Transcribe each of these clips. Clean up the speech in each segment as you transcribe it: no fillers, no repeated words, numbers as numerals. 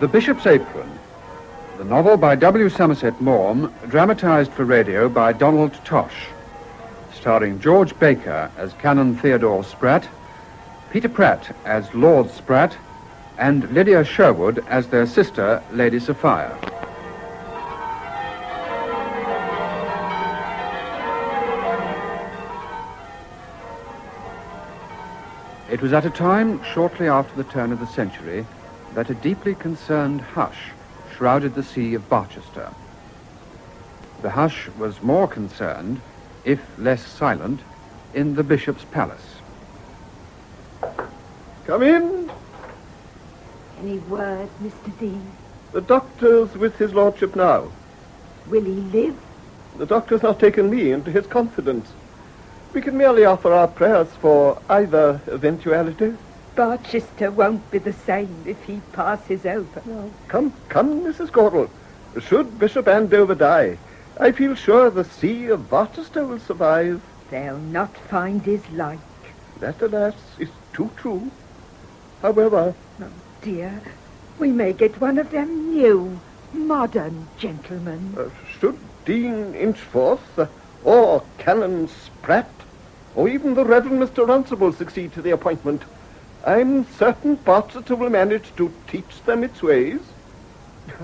The Bishop's Apron, the novel by W. Somerset Maugham, dramatised for radio by Donald Tosh, starring George Baker as Canon Theodore Spratt, Peter Pratt as Lord Spratt, and Lydia Sherwood as their sister, Lady Sophia. It was at a time shortly after the turn of the century that a deeply concerned hush shrouded the sea of Barchester. The hush was more concerned, if less silent, in the Bishop's palace. Come in. Any word, Mr. Dean? The doctor's with his lordship now. Will he live? The doctor's not taken me into his confidence. We can merely offer our prayers for either eventuality. Barchester won't be the same if he passes over. No. Come, Mrs. Caudle. Should Bishop Andover die, I feel sure the see of Barchester will survive. They'll not find his like. That, alas, is too true. However... Oh, dear, we may get one of them new, modern gentlemen. Should Dean Inchforth, or Canon Spratt, or even the Reverend Mr. Runcible succeed to the appointment, I'm certain Barchester will manage to teach them its ways.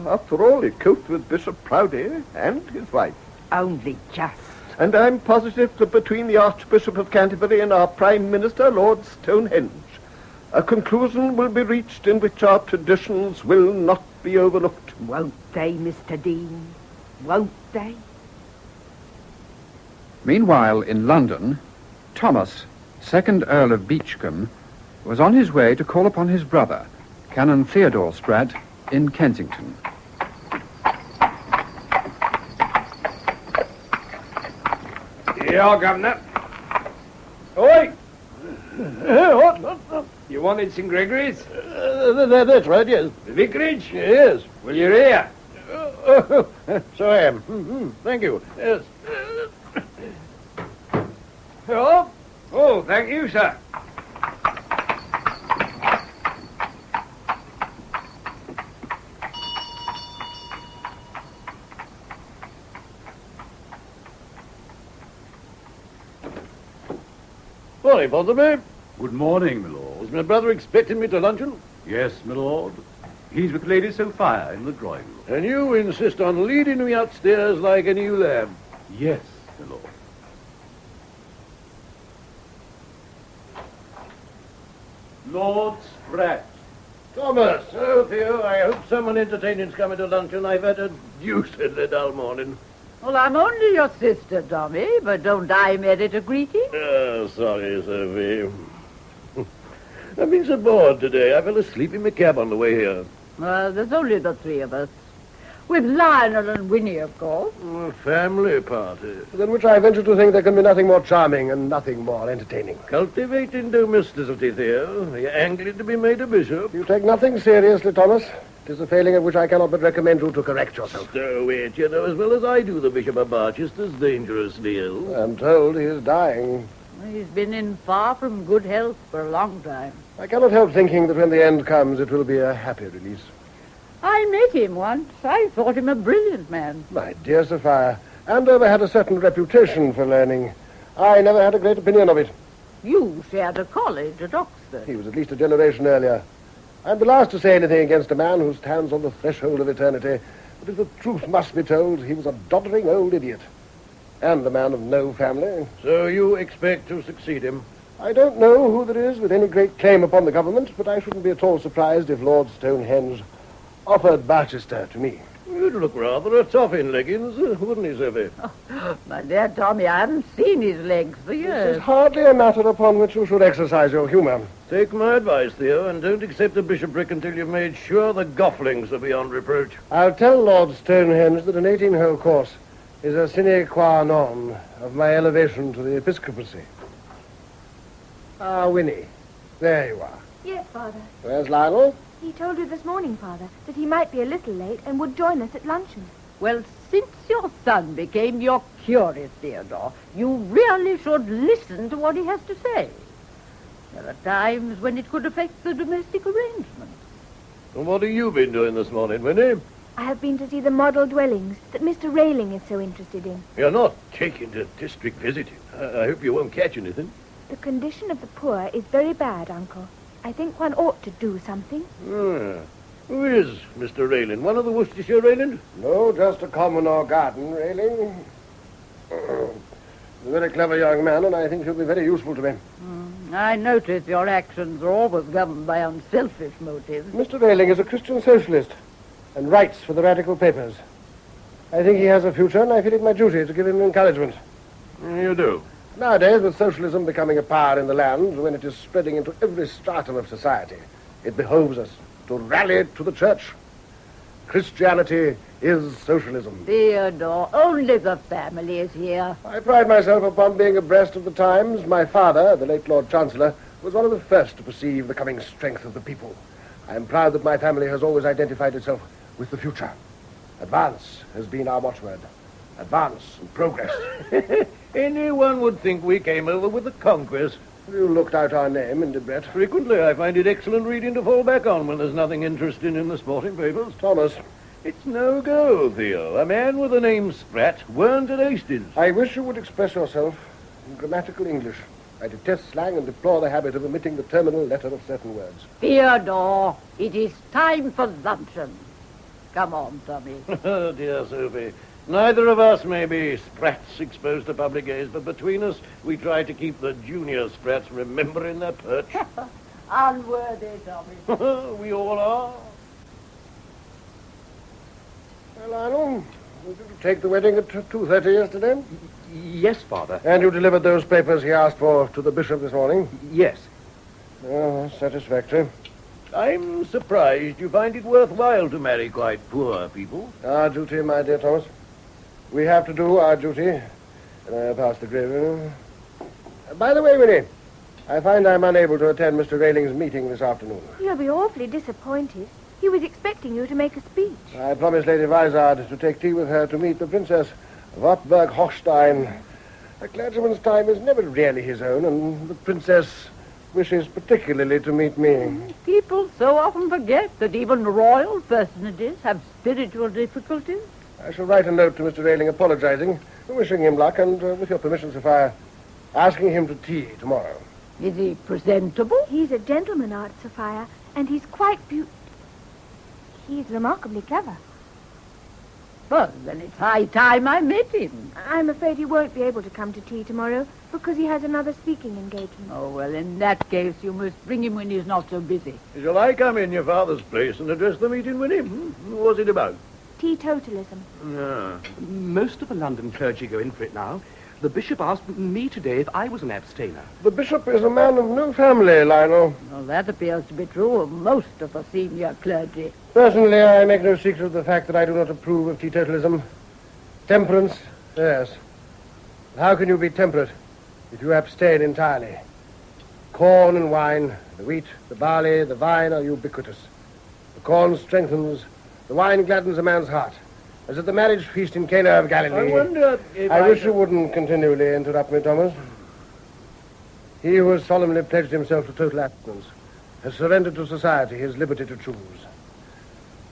After all, it coped with Bishop Proudie and his wife. Only just. And I'm positive that between the Archbishop of Canterbury and our Prime Minister, Lord Stonehenge, a conclusion will be reached in which our traditions will not be overlooked. Won't they, Mr. Dean? Won't they? Meanwhile, in London, Thomas, 2nd Earl of Beachcombe, was on his way to call upon his brother, Canon Theodore Spratt, in Kensington. Here, Governor. Oi! What? You wanted St. Gregory's? That's right, yes. The vicarage? Yes. Well, you're here. So I am. Thank you. Yes. Oh? Oh, thank you, sir. Morning, Ponsonby. Good morning, my lord. Is my brother expecting me to luncheon? Yes, my lord. He's with Lady Sophia in the drawing room. And you insist on leading me upstairs like a new lamb. Yes, my lord. Lord Spratt. Thomas, oh, Theo, I hope someone entertaining's coming to luncheon. I've had a deucedly dull morning. Well, I'm only your sister, Tommy, but don't I merit a greeting? Oh, sorry, Sophie. I've been so bored today. I fell asleep in my cab on the way here. Well, there's only the three of us. With Lionel and Winnie, of course. A family party. Than which I venture to think there can be nothing more charming and nothing more entertaining. Cultivating domesticity, Theo. You're angry to be made a bishop. You take nothing seriously, Thomas. It is a failing of which I cannot but recommend you to correct yourself. Stow it. You know as well as I do the Bishop of Barchester's dangerously ill. I'm told he is dying. He's been in far from good health for a long time. I cannot help thinking that when the end comes, it will be a happy release. I met him once. I thought him a brilliant man. My dear Sophia, Andover had a certain reputation for learning. I never had a great opinion of it. You shared a college at Oxford. He was at least a generation earlier. I'm the last to say anything against a man who stands on the threshold of eternity, but if the truth must be told, he was a doddering old idiot. And a man of no family. So you expect to succeed him? I don't know who there is with any great claim upon the government, but I shouldn't be at all surprised if Lord Stonehenge offered Barchester to me. You'd look rather a tough in leggings, wouldn't he, Sophie? Oh, my dear Tommy, I haven't seen his legs for years. It's hardly a matter upon which you should exercise your humour. Take my advice, Theo, and don't accept the bishopric until you've made sure the Gofflings are beyond reproach. I'll tell Lord Stonehenge that an 18-hole course is a sine qua non of my elevation to the episcopacy. Ah, Winnie, there you are. Yes, Father. Where's Lionel? He told you this morning, Father, that he might be a little late and would join us at luncheon. Well, since your son became your curate, Theodore, you really should listen to what he has to say. There are times when it could affect the domestic arrangements. And what have you been doing this morning, Winnie? I have been to see the model dwellings that Mr. Railing is so interested in. You're not taking to district visiting. I hope you won't catch anything. The condition of the poor is very bad, Uncle. I think one ought to do something. Ah. Who is Mr. Railing? One of the Worcestershire Railing? No, just a common or garden railing. A very clever young man, and I think he'll be very useful to me. I notice your actions are always governed by unselfish motives. Mr. Railing is a Christian socialist and writes for the radical papers. I think he has a future, and I feel it my duty to give him encouragement. You do? Nowadays, with socialism becoming a power in the land, when it is spreading into every stratum of society, it behoves us to rally to the church. Christianity is socialism. Theodore, only the family is here. I pride myself upon being abreast of the times. My father, the late Lord Chancellor, was one of the first to perceive the coming strength of the people. I am proud that my family has always identified itself with the future. Advance has been our watchword. Advance and progress. Anyone would think we came over with the conquest. You looked out our name in Debrett. Frequently, I find it excellent reading to fall back on when there's nothing interesting in the sporting papers. Thomas, It's no go, Theo. A man with the name Spratt weren't at Hastings. I wish you would express yourself in grammatical English. I detest slang and deplore the habit of omitting the terminal letter of certain words. Theodore, it is time for luncheon. Come on, Tommy. Oh, dear Sophie. Neither of us may be Sprats exposed to public gaze, but between us, we try to keep the junior Sprats remembering their perch. Unworthy, Tommy. We all are. Well, Lionel, did you take the wedding at 2:30 yesterday? Yes, Father. And you delivered those papers he asked for to the bishop this morning? Yes. Oh, satisfactory. I'm surprised you find it worthwhile to marry quite poor people. Our duty, my dear Thomas. We have to do our duty. And I pass the gravy. By the way, Winnie, I find I'm unable to attend Mr. Railing's meeting this afternoon. You'll be awfully disappointed. He was expecting you to make a speech. I promised Lady Vizard to take tea with her to meet the Princess Wartburg-Hochstein. A clergyman's time is never really his own, and the Princess wishes particularly to meet me. People so often forget that even royal personages have spiritual difficulties. I shall write a note to Mr. Railing apologizing, wishing him luck, and, with your permission, Sophia, asking him to tea tomorrow. Is he presentable? He's a gentleman, Aunt Sophia, and he's quite He's remarkably clever. Well, then it's high time I met him. I'm afraid he won't be able to come to tea tomorrow because he has another speaking engagement. Oh, well, in that case, you must bring him when he's not so busy. Shall I come in your father's place and address the meeting with him? What's it about? Teetotalism. Most of the London clergy go in for it now. The bishop asked me today if I was an abstainer. The bishop is a man of no family, Lionel. Well, that appears to be true of most of the senior clergy. Personally, I make no secret of the fact that I do not approve of teetotalism. Temperance, yes. How can you be temperate if you abstain entirely? Corn and wine, the wheat, the barley, the vine are ubiquitous. The corn strengthens, the wine gladdens a man's heart, as at the marriage feast in Cana of Galilee. I wonder if I wish you wouldn't continually interrupt me, Thomas. He who has solemnly pledged himself to total abstinence has surrendered to society his liberty to choose.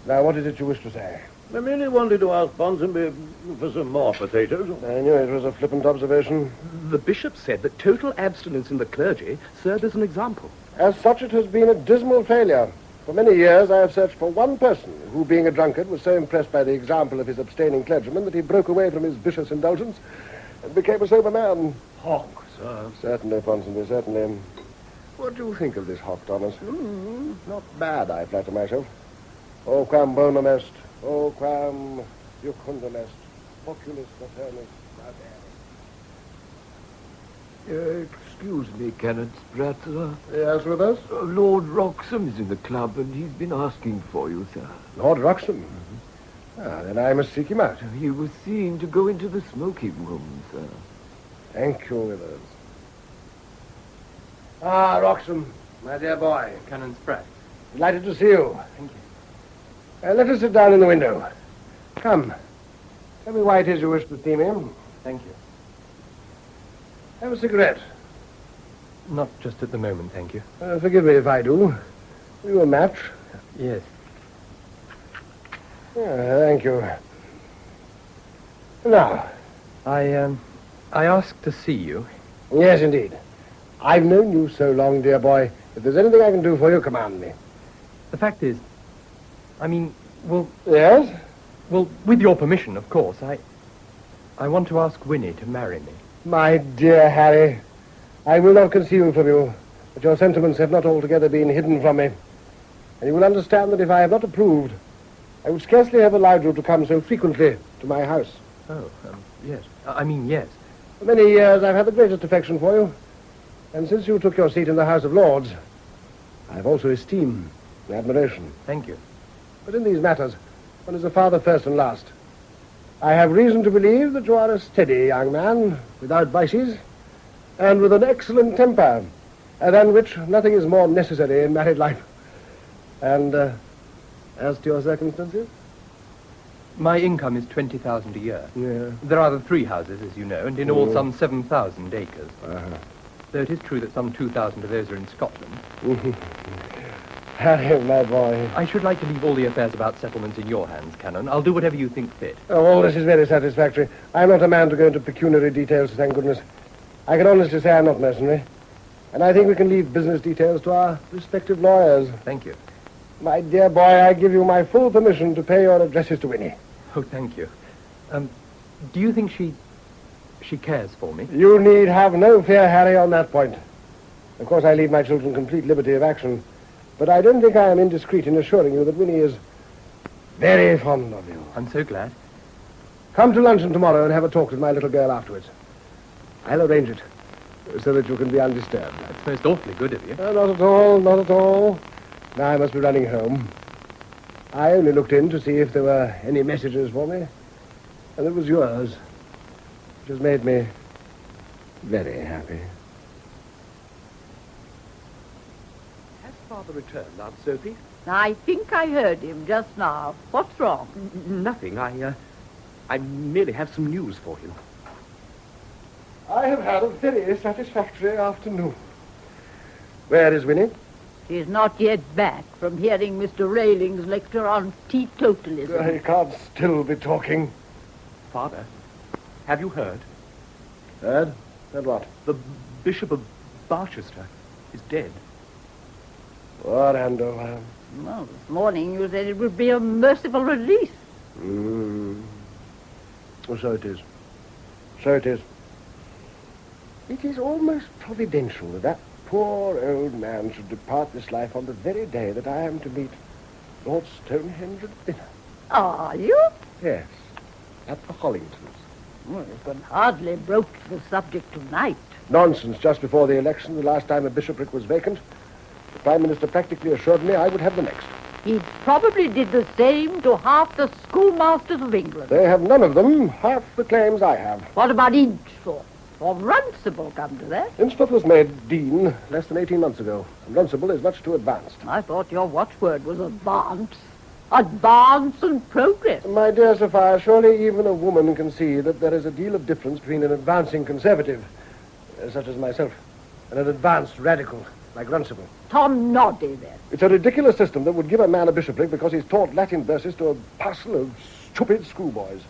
Now, what is it you wish to say? I merely wanted to ask Ponsonby for some more potatoes. I knew it was a flippant observation. The bishop said that total abstinence in the clergy served as an example. As such, it has been a dismal failure. For many years, I have searched for one person who, being a drunkard, was so impressed by the example of his abstaining clergyman that he broke away from his vicious indulgence and became a sober man. Hock, sir. Certainly, Ponsonby, certainly. What do you think of this hock, Thomas? Not bad, I flatter myself. O quam bonum est, o quam jucundum est, populis maternus radere. Excuse me, Canon Spratt, sir. Yes, with us? Lord Wroxham is in the club, and he's been asking for you, sir. Lord Wroxham? Ah, then I must seek him out. He was seen to go into the smoking room, sir. Thank you, Withers. Ah, Wroxham, my dear boy. Canon Spratt. Delighted to see you. Thank you. Let us sit down in the window. Come. Tell me why it is you wish to see me. Thank you. Have a cigarette. Not just at the moment, thank you. Forgive me if I do. Will you a match? Yes. Thank you. Now, I asked to see you. yes, indeed. I've known you so long, dear boy. If there's anything I can do for you, command me. The fact is, well, Yes? well, with your permission, of course, I want to ask Winnie to marry me. My dear Harry, I will not conceal from you that your sentiments have not altogether been hidden from me. And you will understand that if I have not approved, I would scarcely have allowed you to come so frequently to my house. Oh, yes. Yes. For many years I've had the greatest affection for you. And since you took your seat in the House of Lords, I've also esteem and admiration. Thank you. But in these matters, one is a father first and last. I have reason to believe that you are a steady young man, without vices, and with an excellent temper, than which nothing is more necessary in married life. And as to your circumstances? My income is 20,000 a year. Yeah. There are the 3 houses, as you know, and in all some 7,000 acres. Uh-huh. Though it is true that some 2,000 of those are in Scotland. Harry, my boy. I should like to leave all the affairs about settlements in your hands, Canon. I'll do whatever you think fit. Oh, all this is very satisfactory. I'm not a man to go into pecuniary details, thank goodness. I can honestly say I'm not mercenary. And I think we can leave business details to our respective lawyers. Thank you. My dear boy, I give you my full permission to pay your addresses to Winnie. Oh, thank you. Do you think she cares for me? You need have no fear, Harry, on that point. Of course, I leave my children complete liberty of action. But I don't think I am indiscreet in assuring you that Winnie is very fond of you. I'm so glad. Come to luncheon tomorrow and have a talk with my little girl afterwards. I'll arrange it so that you can be undisturbed. That's most awfully good of you. Not at all, not at all. Now I must be running home. I only looked in to see if there were any messages for me. And it was yours, which has made me very happy. Has Father returned, Aunt Sophie? I think I heard him just now. What's wrong? Nothing. I merely have some news for him. I have had a very satisfactory afternoon. Where is Winnie? She's not yet back from hearing Mr. Railing's lecture on teetotalism. I can't still be talking. Father, have you heard? Heard? Heard what? The Bishop of Barchester is dead. What, Andover? Well, this morning you said it would be a merciful release. Well, so it is. So it is. It is almost providential that that poor old man should depart this life on the very day that I am to meet Lord Stonehenge at dinner. Are you? Yes, at the Hollingtons. Well, you can hardly broach the subject tonight. Nonsense. Just before the election, the last time a bishopric was vacant, the Prime Minister practically assured me I would have the next. He probably did the same to half the schoolmasters of England. They have none of them half the claims I have. What about Inchthorpe? Or Runcible, come to that? Inchthorpe was made dean less than 18 months ago, and Runcible is much too advanced. I thought your watchword was advance. Advance and progress. My dear Sophia, surely even a woman can see that there is a deal of difference between an advancing conservative, such as myself, and an advanced radical, like Runcible. Tom Noddy, then. It's a ridiculous system that would give a man a bishopric because he's taught Latin verses to a parcel of stupid schoolboys.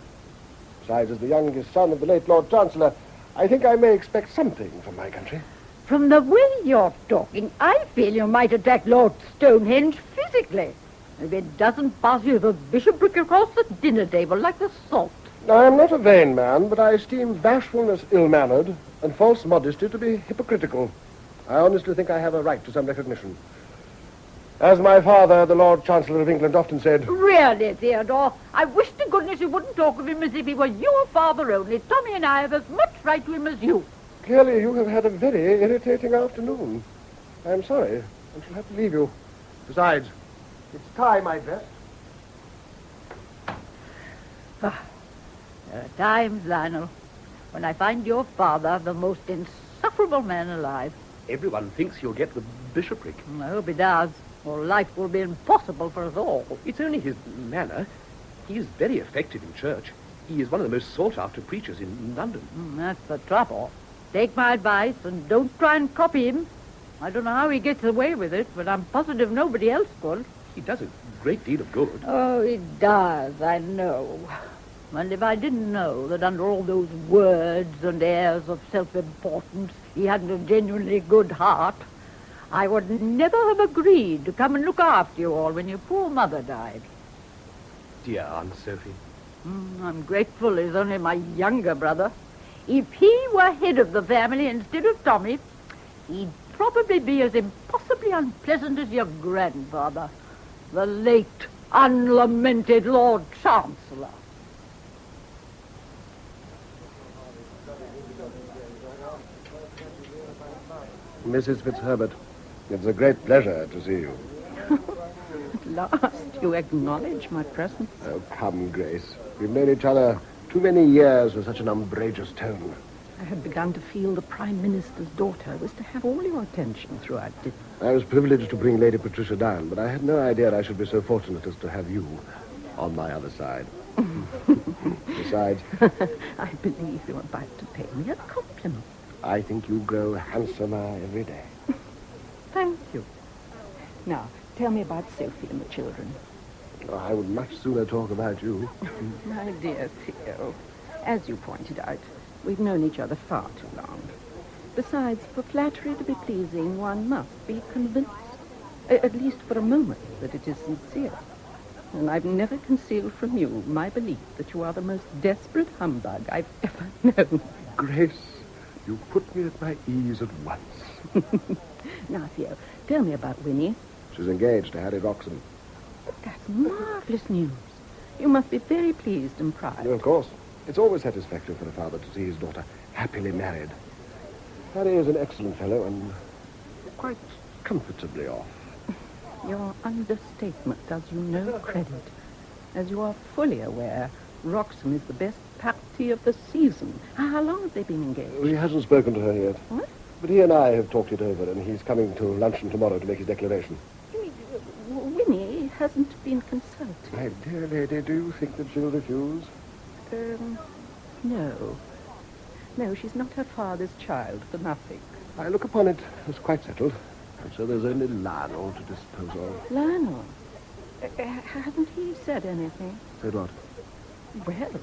Besides, as the youngest son of the late Lord Chancellor, I think I may expect something from my country. From the way you're talking, I feel you might attack Lord Stonehenge physically. If it doesn't pass you the bishopric across the dinner table like the salt. I am not a vain man, but I esteem bashfulness ill-mannered and false modesty to be hypocritical. I honestly think I have a right to some recognition. As my father, the Lord Chancellor of England, often said... Really, Theodore, I wish to goodness you wouldn't talk of him as if he were your father only. Tommy and I have as much right to him as you. Clearly, you have had a very irritating afternoon. I am sorry. I shall have to leave you. Besides, it's time I dressed. There are times, Lionel, when I find your father the most insufferable man alive. Everyone thinks he'll get the bishopric. I hope he does, or life will be impossible for us all. It's only his manner. He is very effective in church. He is one of the most sought-after preachers in London. That's the trouble. Take my advice and don't try and copy him. I don't know how he gets away with it, but I'm positive nobody else could. He does it great deal of good. Oh, it does, I know. And if I didn't know that under all those words and airs of self-importance he hadn't a genuinely good heart, I would never have agreed to come and look after you all when your poor mother died. Dear Aunt Sophie. I'm grateful he's only my younger brother. If he were head of the family instead of Tommy, he'd probably be as impossibly unpleasant as your grandfather, the late, unlamented Lord Chancellor. Mrs. Fitzherbert, it's a great pleasure to see you. At last you acknowledge my presence. Oh, come, Grace. We've known each other too many years with such an umbrageous tone. I had begun to feel the Prime Minister's daughter was to have all your attention throughout dinner. I was privileged to bring Lady Patricia down, but I had no idea I should be so fortunate as to have you on my other side. Besides, I believe you're about to pay me a compliment. I think you grow handsomer every day. Thank you. Now, tell me about Sophie and the children. Oh, I would much sooner talk about you. My dear Theo, as you pointed out, we've known each other far too long. Besides, for flattery to be pleasing, one must be convinced, at least for a moment, that it is sincere. And I've never concealed from you my belief that you are the most desperate humbug I've ever known. Grace, you put me at my ease at once. Now, Theo, tell me about Winnie. She's engaged to Harry Roxham. That's marvelous news. You must be very pleased and proud. Of course. It's always satisfactory for a father to see his daughter happily married. Harry is an excellent fellow and quite comfortably off. Your understatement does you no credit. As you are fully aware, Roxham is the best parti of the season. How long have they been engaged? He hasn't spoken to her yet. What? But he and I have talked it over, and he's coming to luncheon tomorrow to make his declaration. You mean, Winnie hasn't been consulted? My dear lady, do you think that she'll refuse? No. No, she's not her father's child for nothing. I look upon it as quite settled, and so there's only Lionel to dispose of. Lionel? Hasn't he said anything? Said what? Well,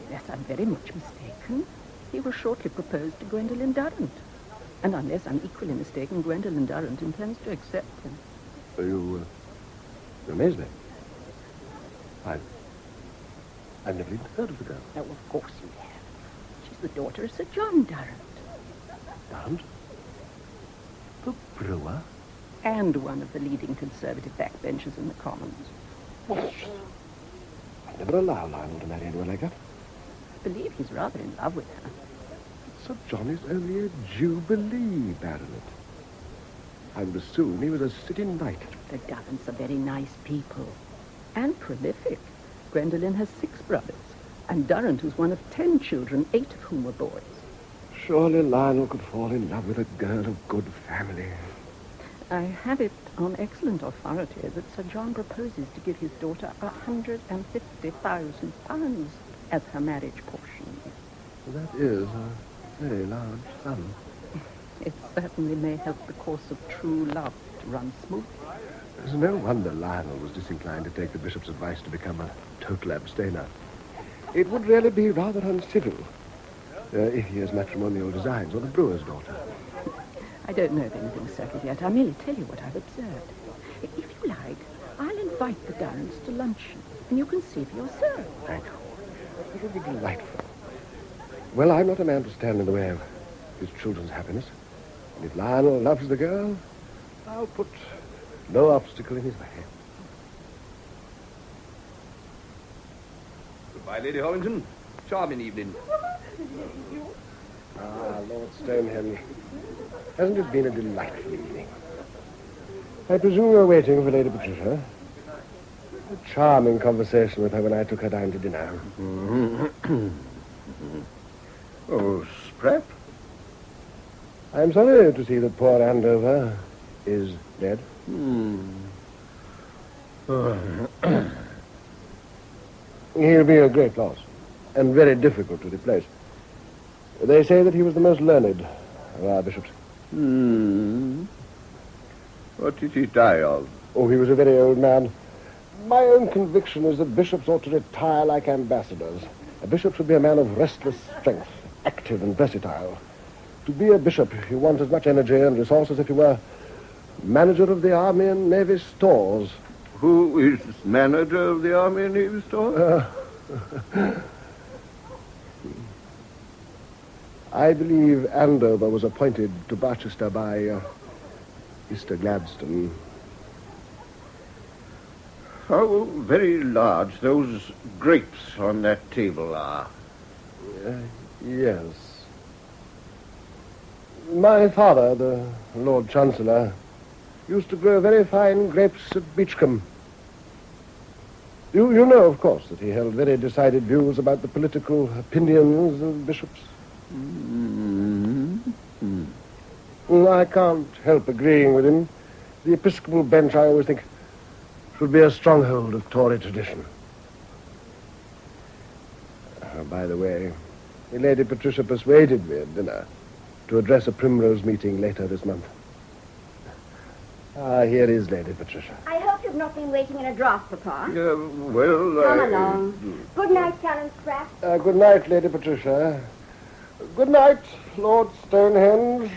unless I'm very much mistaken, he will shortly propose to Gwendolen Durrant. And unless I'm equally mistaken, Gwendolen Durrant intends to accept him. You amaze me. I've never even heard of the girl. Oh, of course you have. She's the daughter of Sir John Durrant. Durrant? The brewer? And one of the leading Conservative backbenchers in the Commons. What? I'd never allow Lionel to marry anyone like that. I believe he's rather in love with her. Sir John is only a Jubilee baronet. I would assume he was a sitting knight. The Durrants are very nice people. And prolific. Gwendolen has 6 brothers. And Durrant was one of 10 children, 8 of whom were boys. Surely Lionel could fall in love with a girl of good family. I have it on excellent authority that Sir John proposes to give his daughter £150,000 as her marriage portion. That is a very large sum. It certainly may help the course of true love to run smoothly. It's no wonder Lionel was disinclined to take the bishop's advice to become a total abstainer. It would really be rather uncivil if he has matrimonial designs on the brewer's daughter. I don't know of anything settled yet. I merely tell you what I've observed. If you like, I'll invite the Durrants to luncheon, and you can see for yourself. Thank you. It would be delightful. Well, I'm not a man to stand in the way of his children's happiness. And if Lionel loves the girl, I'll put no obstacle in his way. Goodbye, Lady Hollington. Charming evening. Ah, Lord Stonehenge. Hasn't it been a delightful evening? I presume you're waiting for Lady Patricia. A charming conversation with her when I took her down to dinner. Oh, Spratt? I'm sorry to see that poor Andover is dead. He'll be a great loss, and very difficult to replace. They say that he was the most learned of our bishops. What did he die of? Oh, he was a very old man. My own conviction is that bishops ought to retire like ambassadors. A bishop should be a man of restless strength, active and versatile. To be a bishop, you want as much energy and resource as if you were manager of the Army and Navy stores. Who is manager of the Army and Navy Store? I believe Andover was appointed to Barchester by Mr. Gladstone. How very large those grapes on that table are. Yes. My father, the Lord Chancellor, used to grow very fine grapes at Beachcombe. You know, of course, that he held very decided views about the political opinions of bishops. I can't help agreeing with him. The Episcopal bench, I always think, should be a stronghold of Tory tradition. By the way, Lady Patricia persuaded me at dinner to address a Primrose meeting later this month. Here is Lady Patricia. I hope you've not been waiting in a draft, Papa. Well, Come along. Good night, Canon Spratt. Good night, Lady Patricia. Good night, Lord Stonehenge.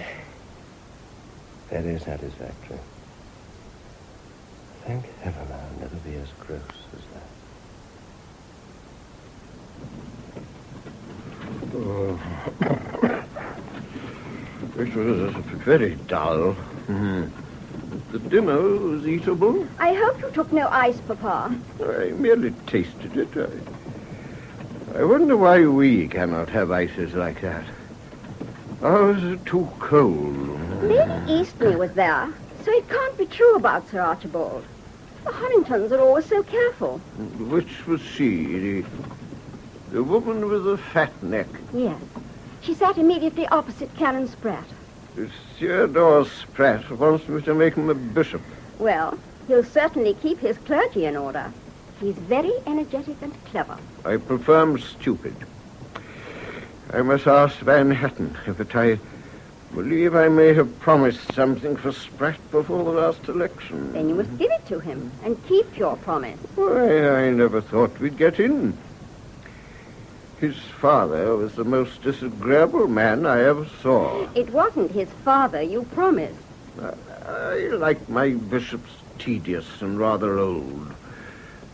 Very satisfactory. Thank heaven I'll never be as gross as that. It was very dull. The dinner was eatable. I hope you took no ice, Papa. I merely tasted it. I wonder why we cannot have ices like that. Ours are too cold. Lady Eastney was there, so it can't be true about Sir Archibald. The Horringtons are always so careful. Which was she? The woman with the fat neck? Yes. She sat immediately opposite Canon Spratt. Theodore Spratt wants me to make him a bishop. Well, he'll certainly keep his clergy in order. He's very energetic and clever. I prefer him stupid. I must ask Van Hatton, but I believe I may have promised something for Spratt before the last election. Then you must give it to him and keep your promise. Why, I never thought we'd get in. His father was the most disagreeable man I ever saw. It wasn't his father you promised. I like my bishops tedious and rather old.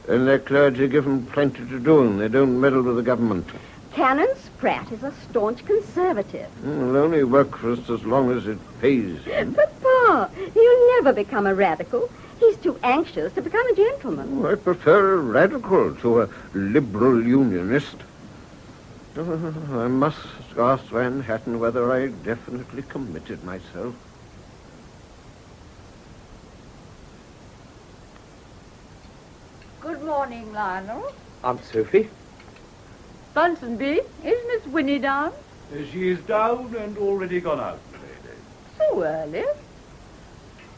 And their clergy give them plenty to do, and they don't meddle with the government. Canon Spratt is a staunch conservative. He'll only work for us as long as it pays him. Papa, he'll never become a radical. He's too anxious to become a gentleman. I prefer a radical to a liberal unionist. I must ask Van Hatton whether I definitely committed myself. Good morning, Lionel. Aunt Sophie? Bunsonby, is Miss Winnie down? She is down and already gone out, lady. So early.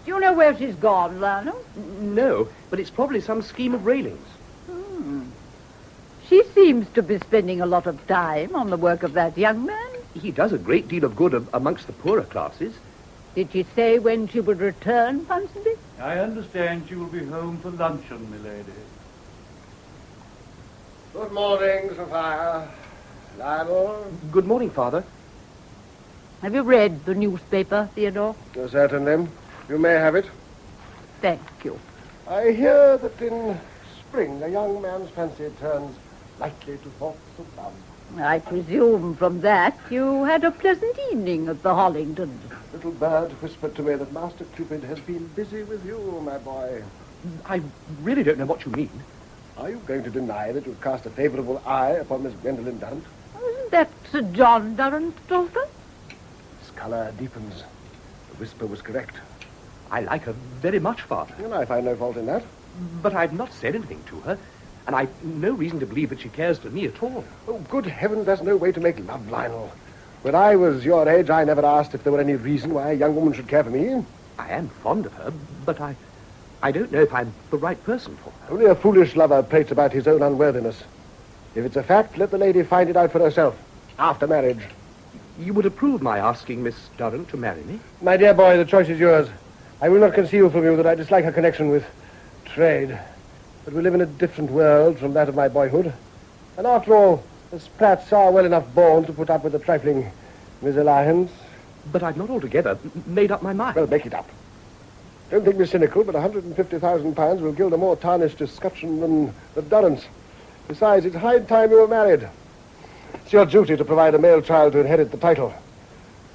Do you know where she's gone, Lionel? No, but it's probably some scheme of railings. She seems to be spending a lot of time on the work of that young man. He does a great deal of good amongst the poorer classes. Did she say when she would return, Bunsonby? I understand she will be home for luncheon, milady. Good morning, Sophia. Lionel. Good morning, Father. Have you read the newspaper, Theodore? Certainly. You may have it. Thank you. I hear that in spring a young man's fancy turns lightly to thoughts of love. I presume from that you had a pleasant evening at the Hollingtons. Little bird whispered to me that Master Cupid has been busy with you, my boy. I really don't know what you mean. Are you going to deny that you've cast a favourable eye upon Miss Gwendolen Durrant? Isn't that Sir John Durrant's daughter? His colour deepens. The whisper was correct. I like her very much, Father. And I find no fault in that. But I've not said anything to her, and I've no reason to believe that she cares for me at all. Oh, good heavens, there's no way to make love, Lionel. When I was your age, I never asked if there were any reason why a young woman should care for me. I am fond of her, but I don't know if I'm the right person for her. Only a foolish lover prates about his own unworthiness. If it's a fact, let the lady find it out for herself, after marriage. You would approve my asking Miss Durrant to marry me? My dear boy, the choice is yours. I will not conceal from you that I dislike her connection with trade. But we live in a different world from that of my boyhood. And after all, the Spratts are well enough born to put up with a trifling misalliance. But I've not altogether made up my mind. Well, make it up. Don't think me cynical, but £150,000 will gild a more tarnished escutcheon than the Durrants. Besides, it's high time you were married. It's your duty to provide a male child to inherit the title.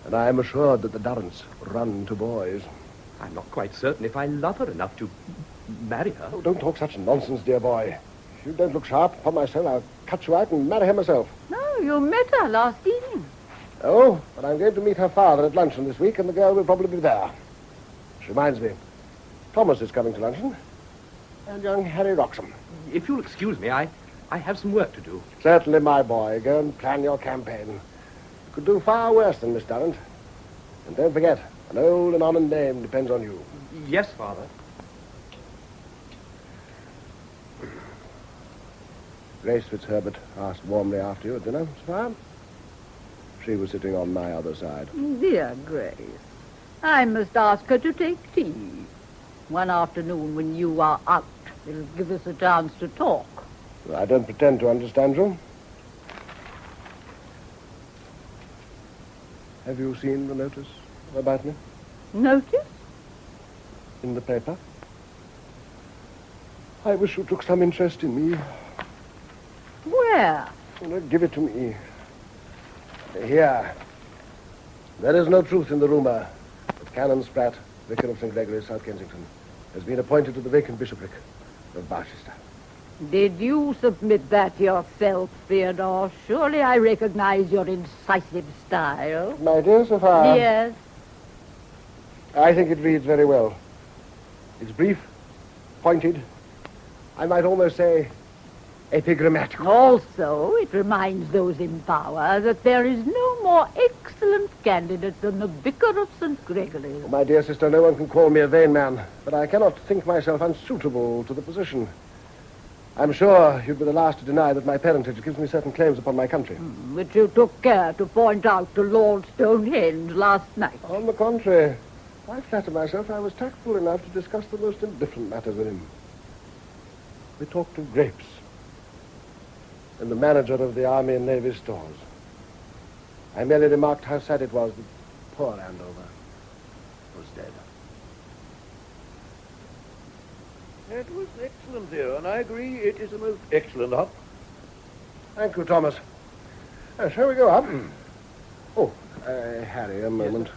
And I am assured that the Durrants run to boys. I'm not quite certain if I love her enough to marry her. Oh, don't talk such nonsense, dear boy. If you don't look sharp, upon my soul, I'll cut you out and marry her myself. No, you met her last evening. Oh, but I'm going to meet her father at luncheon this week, and the girl will probably be there. Which reminds me, Thomas is coming to luncheon, and young Harry Roxham. If you'll excuse me, I have some work to do. Certainly, my boy. Go and plan your campaign. You could do far worse than Miss Durrant. And don't forget, an old and honoured name depends on you. Yes, Father. Grace Fitzherbert asked warmly after you at dinner, Sophia. She was sitting on my other side. Dear Grace, I must ask her to take tea. One afternoon when you are out, it'll give us a chance to talk. Well, I don't pretend to understand you. Have you seen the notice about me? Notice? In the paper? I wish you took some interest in me. Where? Well, give it to me. Here. There is no truth in the rumour that Canon Spratt, Vicar of St. Gregory's, South Kensington, has been appointed to the vacant bishopric of Barchester. Did you submit that yourself, Theodore? Surely I recognize your incisive style. My dear Sophia. Yes. I think it reads very well. It's brief, pointed, I might almost say epigrammatical. Also, it reminds those in power that there is no more excellent candidate than the Vicar of St. Gregory's. Oh, my dear sister, no one can call me a vain man, but I cannot think myself unsuitable to the position. I'm sure you'd be the last to deny that my parentage gives me certain claims upon my country. Which you took care to point out to Lord Stonehenge last night. On the contrary, I flatter myself I was tactful enough to discuss the most indifferent matters with him. We talked of grapes, and the manager of the Army and Navy stores. I merely remarked how sad it was that poor Andover was dead. It was excellent, dear, and I agree it is a most excellent hop. Thank you, Thomas. Shall we go up? Harry, a moment.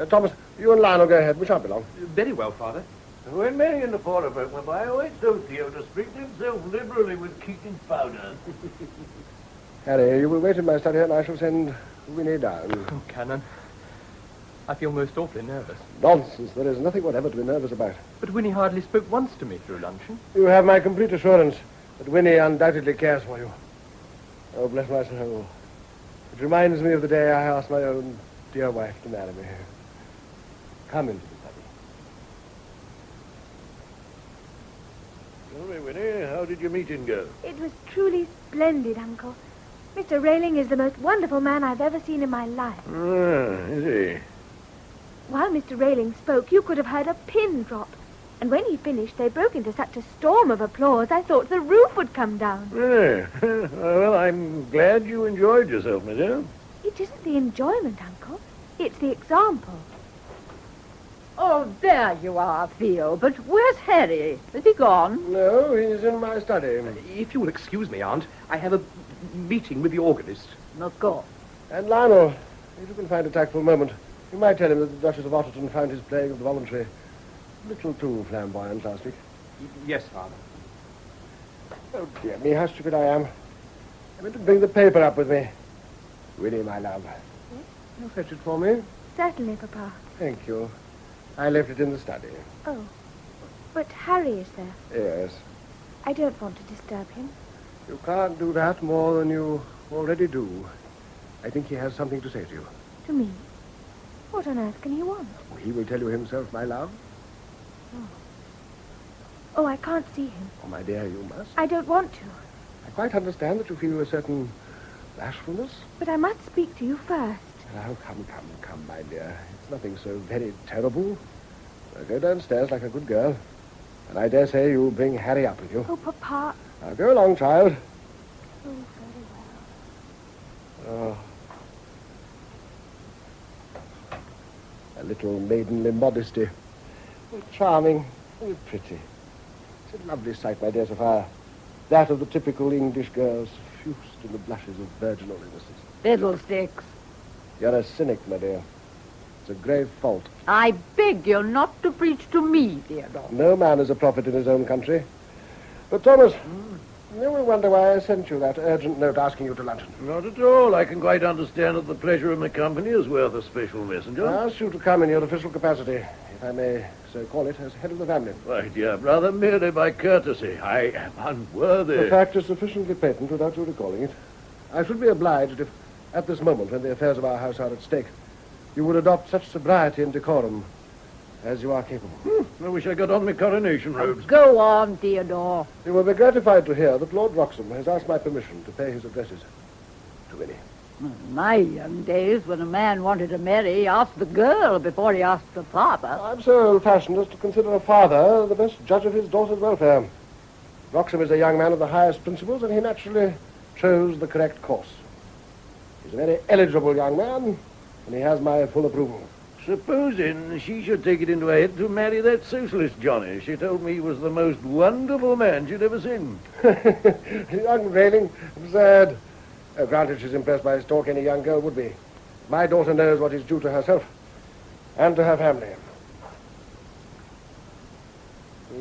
Thomas, you and Lionel go ahead. We shan't be long. Very well, Father. When Mary and the porter folk went by, I always told Theo to sprinkle himself liberally with Keating's powder. Harry, you will wait in my study and I shall send Winnie down. Oh, Canon. I feel most awfully nervous. Nonsense. There is nothing whatever to be nervous about. But Winnie hardly spoke once to me through luncheon. You have my complete assurance that Winnie undoubtedly cares for you. Oh, bless my soul. It reminds me of the day I asked my own dear wife to marry me. Come into the study. Tell me, Winnie, how did your meeting go? It was truly splendid, Uncle. Mr. Railing is the most wonderful man I've ever seen in my life. Ah, is he? While Mr. Railing spoke, you could have heard a pin drop. And when he finished, they broke into such a storm of applause, I thought the roof would come down. Ah, well, I'm glad you enjoyed yourself, my dear. It isn't the enjoyment, Uncle. It's the example. Oh, there you are, Theo. But where's Harry? Is he gone? No, he's in my study. If you will excuse me, Aunt, I have a meeting with the organist. Of course. And Lionel, if you can find a tactful moment, you might tell him that the Duchess of Otterton found his playing of the voluntary a little too flamboyant last week. Yes, Father. Oh, dear me, how stupid I am. I meant to bring the paper up with me. Winnie, my love. Yes? You'll fetch it for me? Certainly, Papa. Thank you. I left it in the study. Oh. But Harry is there. Yes. I don't want to disturb him. You can't do that more than you already do. I think he has something to say to you. To me? What on earth can he want? He will tell you himself, my love. Oh, I can't see him. Oh, my dear, you must. I don't want to. I quite understand that you feel a certain bashfulness. But I must speak to you first. Oh, come, my dear. It's nothing so very terrible. Go downstairs like a good girl. And I dare say you'll bring Harry up with you. Oh, Papa. Now, go along, child. Oh, very well. Oh. A little maidenly modesty. Oh, charming, very pretty. It's a lovely sight, my dear Sophia. That of the typical English girl, suffused in the blushes of virginal innocence. Fiddlesticks. You're a cynic, my dear. It's a grave fault. I beg you not to preach to me, Theodore. No man is a prophet in his own country. But, Thomas, you will wonder why I sent you that urgent note asking you to luncheon. Not at all. I can quite understand that the pleasure of my company is worth a special messenger. I asked you to come in your official capacity, if I may so call it, as head of the family. My dear brother, merely by courtesy. I am unworthy. The fact is sufficiently patent without you recalling it. I should be obliged if, at this moment, when the affairs of our house are at stake, you would adopt such sobriety and decorum as you are capable. I wish I got on my coronation robes. Go on, Theodore. You will be gratified to hear that Lord Wroxham has asked my permission to pay his addresses to Winnie. In my young days, when a man wanted to marry, he asked the girl before he asked the father. I'm so old-fashioned as to consider a father the best judge of his daughter's welfare. Wroxham is a young man of the highest principles, and he naturally chose the correct course. He's a very eligible young man, and he has my full approval. Supposing she should take it into her head to marry that socialist Johnny. She told me he was the most wonderful man she'd ever seen. Young Railing, absurd. Granted she's impressed by his talk, any young girl would be. My daughter knows what is due to herself and to her family.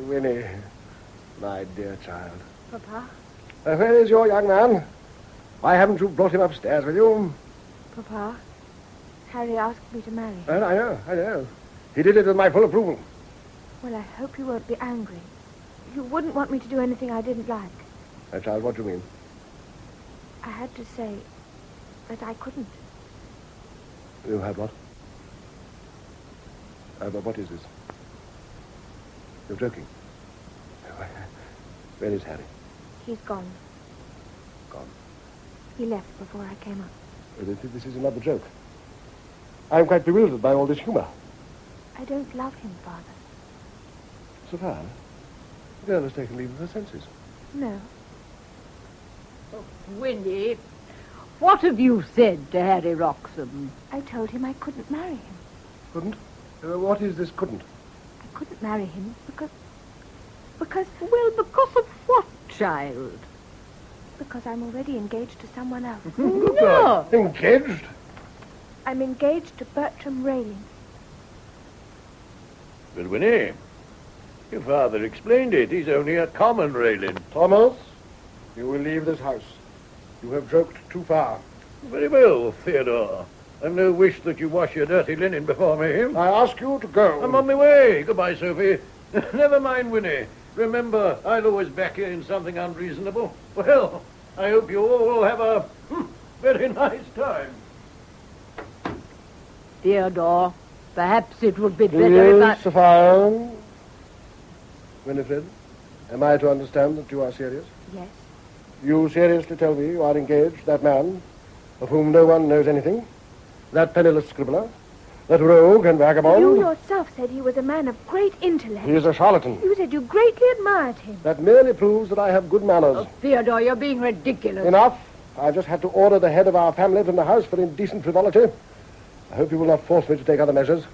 Winnie, my dear child. Papa? Where is your young man? Why haven't you brought him upstairs with you? Papa, Harry asked me to marry him. Well, I know. He did it with my full approval. Well, I hope you won't be angry. You wouldn't want me to do anything I didn't like. My child, what do you mean? I had to say that I couldn't. You had what? But what is this? You're joking. Where is Harry? He's gone. Gone. He left before I came up. This is another joke. I'm quite bewildered by all this humor. I don't love him, Father. Sophia, the girl has taken leave of her senses. No. Oh, Winnie, what have you said to Harry Wroxham? I told him I couldn't marry him. Couldn't? What is this couldn't? I couldn't marry him because... Well, because of what, child? Because I'm already engaged to someone else. No! Engaged? I'm engaged to Bertram Railing. But Winnie, your father explained it. He's only a common Railing. Thomas, you will leave this house. You have joked too far. Very well, Theodore. I've no wish that you wash your dirty linen before me. I ask you to go. I'm on my way. Goodbye, Sophie. Never mind, Winnie. Remember, I'll always back you in something unreasonable. Well, I hope you all will have a very nice time. Theodore, perhaps it would be better if I... Sophia. Winifred, am I to understand that you are serious? Yes. You seriously tell me you are engaged to that man, of whom no one knows anything, that penniless scribbler, that rogue and vagabond? You yourself said he was a man of great intellect. He is a charlatan. You said you greatly admired him. That merely proves that I have good manners. Oh, Theodore, you're being ridiculous. Enough. I just had to order the head of our family from the house for indecent frivolity. I hope you will not force me to take other measures.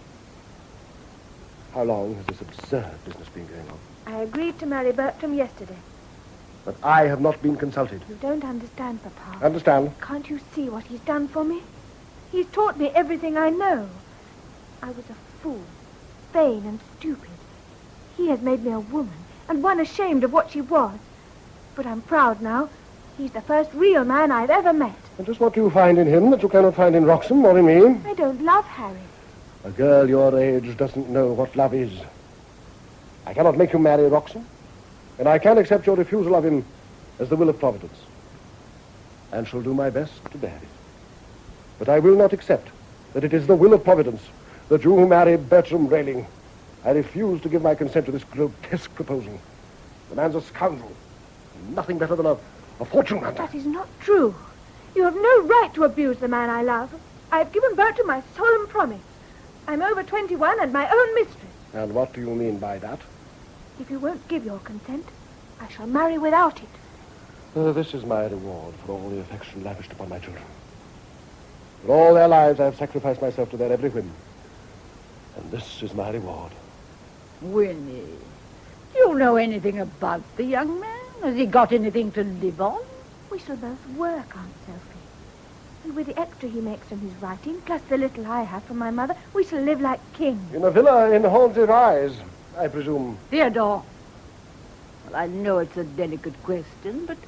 How long has this absurd business been going on? I agreed to marry Bertram yesterday. But I have not been consulted. You don't understand, Papa. Understand? Can't you see what he's done for me? He's taught me everything I know. I was a fool, vain and stupid. He has made me a woman, and one ashamed of what she was. But I'm proud now. He's the first real man I've ever met. And just what do you find in him that you cannot find in Wroxham or in me? I don't love Harry. A girl your age doesn't know what love is. I cannot make you marry Wroxham, and I can accept your refusal of him as the will of Providence, and shall do my best to bear it. But I will not accept that it is the will of Providence that you marry Bertram Railing. I refuse to give my consent to this grotesque proposal. The man's a scoundrel, nothing better than a fortune hunter. That is not true. You have no right to abuse the man I love. I have given Bertram my solemn promise. I'm over 21 and my own mistress. And what do you mean by that? If you won't give your consent, I shall marry without it. This is my reward for all the affection lavished upon my children. For all their lives, I have sacrificed myself to their every whim. And this is my reward. Winnie, do you know anything about the young man? Has he got anything to live on? We shall both work, Aunt Sophie. And with the extra he makes from his writing, plus the little I have from my mother, we shall live like kings. In a villa in Haunted Rise, I presume. Theodore. Well, I know it's a delicate question, but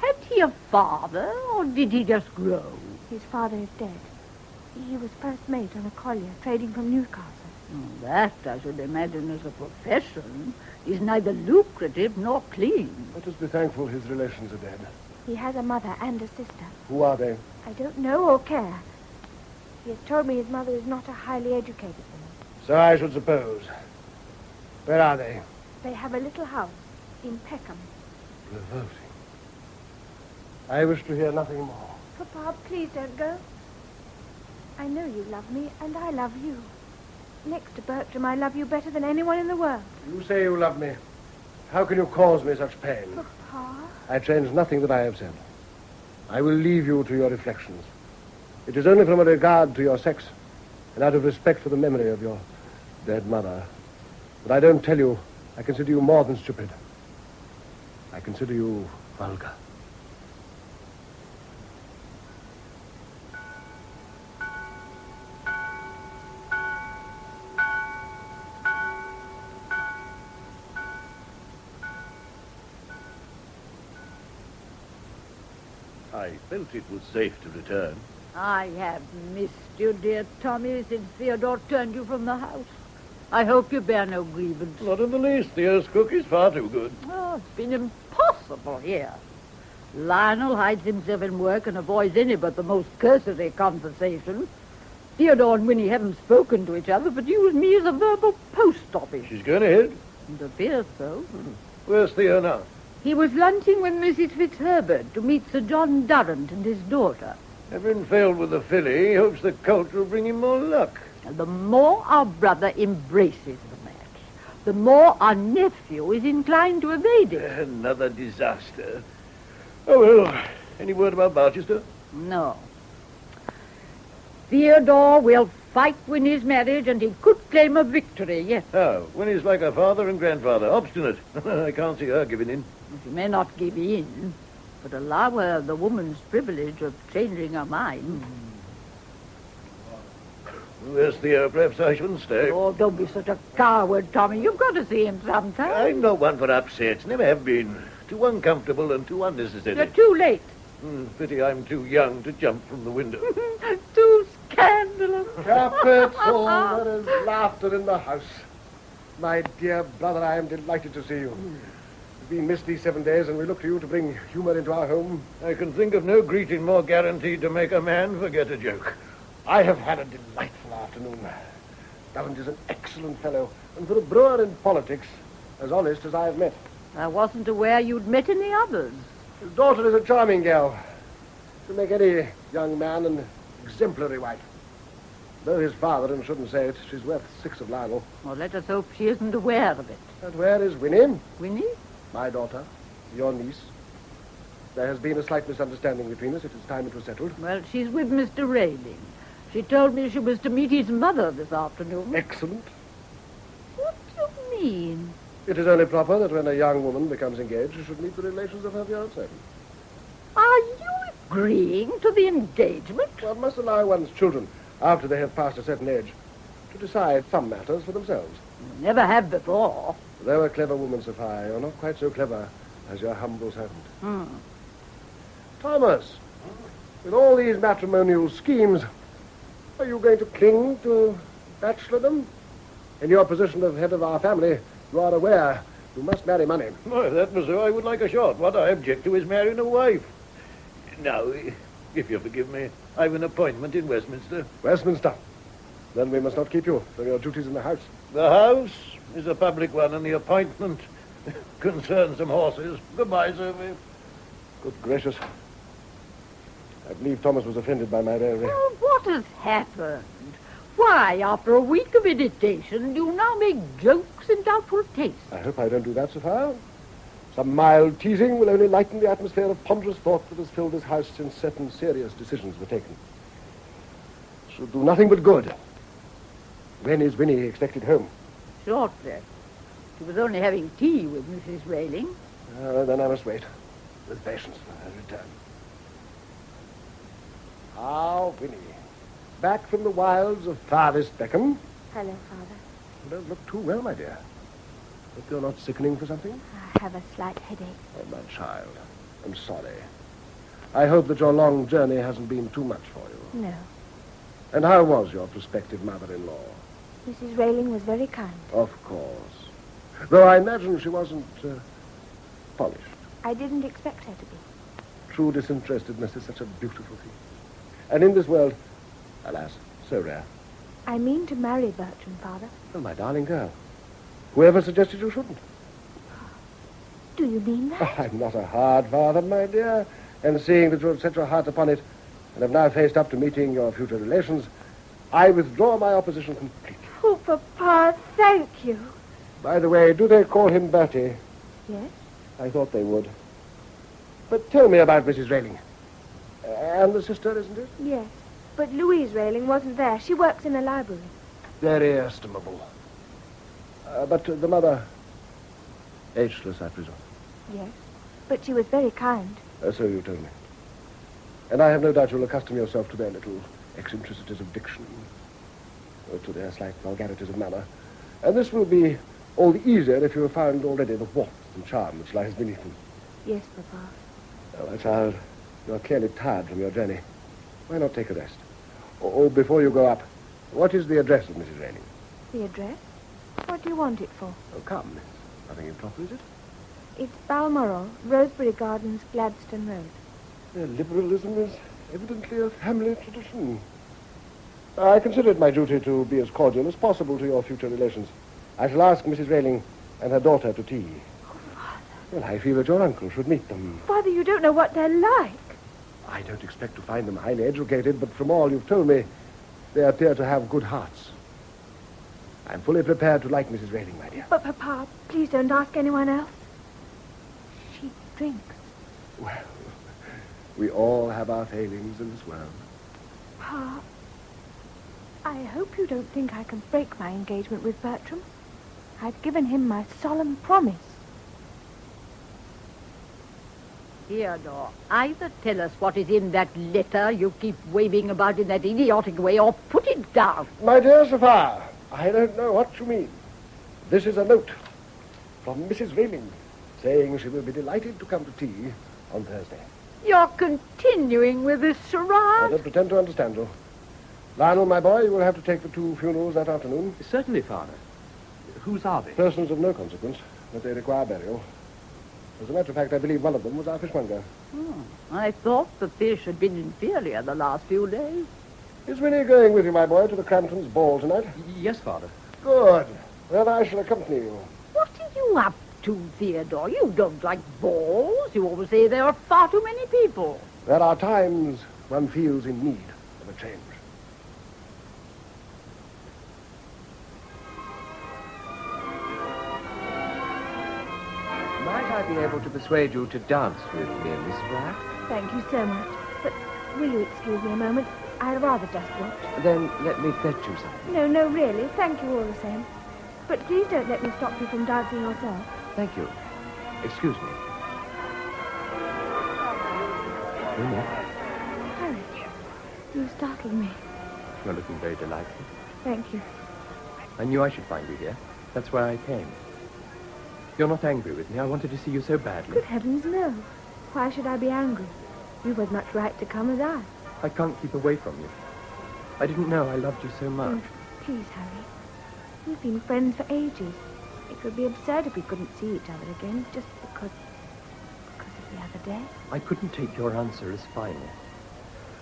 had he a father, or did he just grow? His father is dead. He was first mate on a collier trading from Newcastle. That, I should imagine, as a profession, is neither lucrative nor clean. Let us be thankful his relations are dead. He has a mother and a sister. Who are they? I don't know or care. He has told me his mother is not a highly educated woman. So I should suppose. Where are they? They have a little house in Peckham. Revolting. I wish to hear nothing more. Papa, please don't go. I know you love me, and I love you. Next to Bertram, I love you better than anyone in the world. You say you love me. How can you cause me such pain? Papa? I change nothing that I have said. I will leave you to your reflections. It is only from a regard to your sex and out of respect for the memory of your dead mother that I don't tell you I consider you more than stupid. I consider you vulgar. I felt it was safe to return. I have missed you, dear Tommy, since Theodore turned you from the house. I hope you bear no grievance. Not in the least. Theo's cook is far too good. Oh, it's been impossible here. Lionel hides himself in work and avoids any but the most cursory conversation. Theodore and Winnie haven't spoken to each other, but use me as a verbal post office. She's going ahead. It appears so. Where's Theo now? He was lunching with Mrs. Fitzherbert to meet Sir John Durrant and his daughter. Having failed with the filly, he hopes the colt will bring him more luck. And the more our brother embraces the match, the more our nephew is inclined to evade it. Another disaster. Oh, well, any word about Barchester? No. Theodore will fight Winnie's marriage, and he could claim a victory, yes. Oh, Winnie's like her father and grandfather, obstinate. I can't see her giving in. She may not give in, but allow her the woman's privilege of changing her mind. Where's Theo? Perhaps I shouldn't stay. Oh, don't be such a coward, Tommy. You've got to see him sometime. I'm not one for upsets. Never have been. Too uncomfortable and too unnecessary. You're too late. Pity I'm too young to jump from the window. Too scandalous. Capital. There is laughter in the house. My dear brother, I am delighted to see you. We've been missed these 7 days, and we look to you to bring humor into our home. I can think of no greeting more guaranteed to make a man forget a joke. I have had a delightful afternoon. Durrant is an excellent fellow, and for a brewer in politics, as honest as I have met. I wasn't aware you'd met any others. His daughter is a charming girl. She'll make any young man an exemplary wife. Though his father, and shouldn't say it, she's worth 6 of Lionel. Well, let us hope she isn't aware of it. And where is Winnie? Winnie? My daughter, your niece. There has been a slight misunderstanding between us. It is time it was settled. Well, she's with Mr. Rayling. She told me she was to meet his mother this afternoon. Excellent. What do you mean? It is only proper that when a young woman becomes engaged, she should meet the relations of her fiancé. Are you agreeing to the engagement? One must allow one's children, after they have passed a certain age, to decide some matters for themselves. You never have before. Though a clever woman, Sophia, you're not quite so clever as your humble servant. Thomas, with all these matrimonial schemes, are you going to cling to bachelordom? In your position of head of our family, you are aware you must marry money. Oh, if that was so, I would like a shot. What I object to is marrying a wife. Now, if you forgive me, I've an appointment in Westminster. Westminster? Then we must not keep you from your duties in the house. The house is a public one, and the appointment concerns some horses. Goodbye, Sophie. Good gracious. I believe Thomas was offended by my raillery. Well, what has happened? Why, after a week of meditation, do you now make jokes in doubtful taste? I hope I don't do that so far. Some mild teasing will only lighten the atmosphere of ponderous thought that has filled this house since certain serious decisions were taken. Should do nothing but good. When is Winnie expected home? Shortly. She was only having tea with Mrs. Railing. Then I must wait with patience for her return. Ah, Winnie. Back from the wilds of farthest Beckham. Hello, Father. You don't look too well, my dear. Hope you're not sickening for something? I have a slight headache. Oh, my child. I'm sorry. I hope that your long journey hasn't been too much for you. No. And how was your prospective mother-in-law? Mrs. Railing was very kind. Of course. Though I imagine she wasn't polished. I didn't expect her to be. True disinterestedness is such a beautiful thing. And in this world, alas, so rare. I mean to marry Bertram, Father. Oh, my darling girl. Whoever suggested you shouldn't? Do you mean that? I'm not a hard father, my dear. And seeing that you have set your heart upon it and have now faced up to meeting your future relations, I withdraw my opposition completely. Oh, Papa, thank you. By the way, do they call him Bertie? Yes? I thought they would. But tell me about Mrs. Railing. And the sister, isn't it? Yes. But Louise Railing wasn't there. She works in a library. Very estimable. But the mother, ageless, I presume. Yes. But she was very kind. So you told me. And I have no doubt you'll accustom yourself to their little eccentricities of diction, or to their slight vulgarities of manner. And this will be all the easier if you have found already the warmth and charm which lies beneath them. Yes, Papa. Oh, my child, you are clearly tired from your journey. Why not take a rest? Oh, before you go up, what is the address of Mrs. Railing? The address? What do you want it for? Oh, come. Nothing improper, is it? It's Balmoral, Rosebery Gardens, Gladstone Road. Their liberalism is evidently a family tradition. I consider it my duty to be as cordial as possible to your future relations. I shall ask Mrs. Railing and her daughter to tea. Oh, Father. Well, I feel that your uncle should meet them. Father, you don't know what they're like. I don't expect to find them highly educated, but from all you've told me, they appear to have good hearts. I'm fully prepared to like Mrs. Railing, my dear. But, Papa, please don't ask anyone else. She drinks. Well, we all have our failings in this world. Pa, I hope you don't think I can break my engagement with Bertram. I've given him my solemn promise. Theodore, either tell us what is in that letter you keep waving about in that idiotic way, or put it down. My dear Sophia, I don't know what you mean. This is a note from Mrs. Railing saying she will be delighted to come to tea on Thursday. You're continuing with this I charade? don't pretend to understand you. Lionel, my boy, you will have to take the 2 funerals that afternoon. Certainly, Father. Whose are they? Persons of no consequence, but they require burial. As a matter of fact, I believe one of them was our fishmonger. I thought the fish had been inferior the last few days. Is Winnie going with you, my boy, to the Cramptons' ball tonight? Yes, Father. Good. Then I shall accompany you. What are you up to, Theodore? You don't like balls. You always say there are far too many people. There are times one feels in need of a change. Might I be able to persuade you to dance with me, Miss Black? Thank you so much. But will you excuse me a moment? I'd rather just watch. Then let me fetch you something. No, really. Thank you all the same. But please don't let me stop you from dancing yourself. Thank you. Excuse me. Harry, you startled me. You're looking very delightful. Thank you. I knew I should find you here. That's why I came. You're not angry with me. I wanted to see you so badly. Good heavens, no. Why should I be angry? You've as much right to come as I. I can't keep away from you. I didn't know I loved you so much. Please, Harry. We've been friends for ages. It would be absurd if we couldn't see each other again just because of the other day. I couldn't take your answer as final.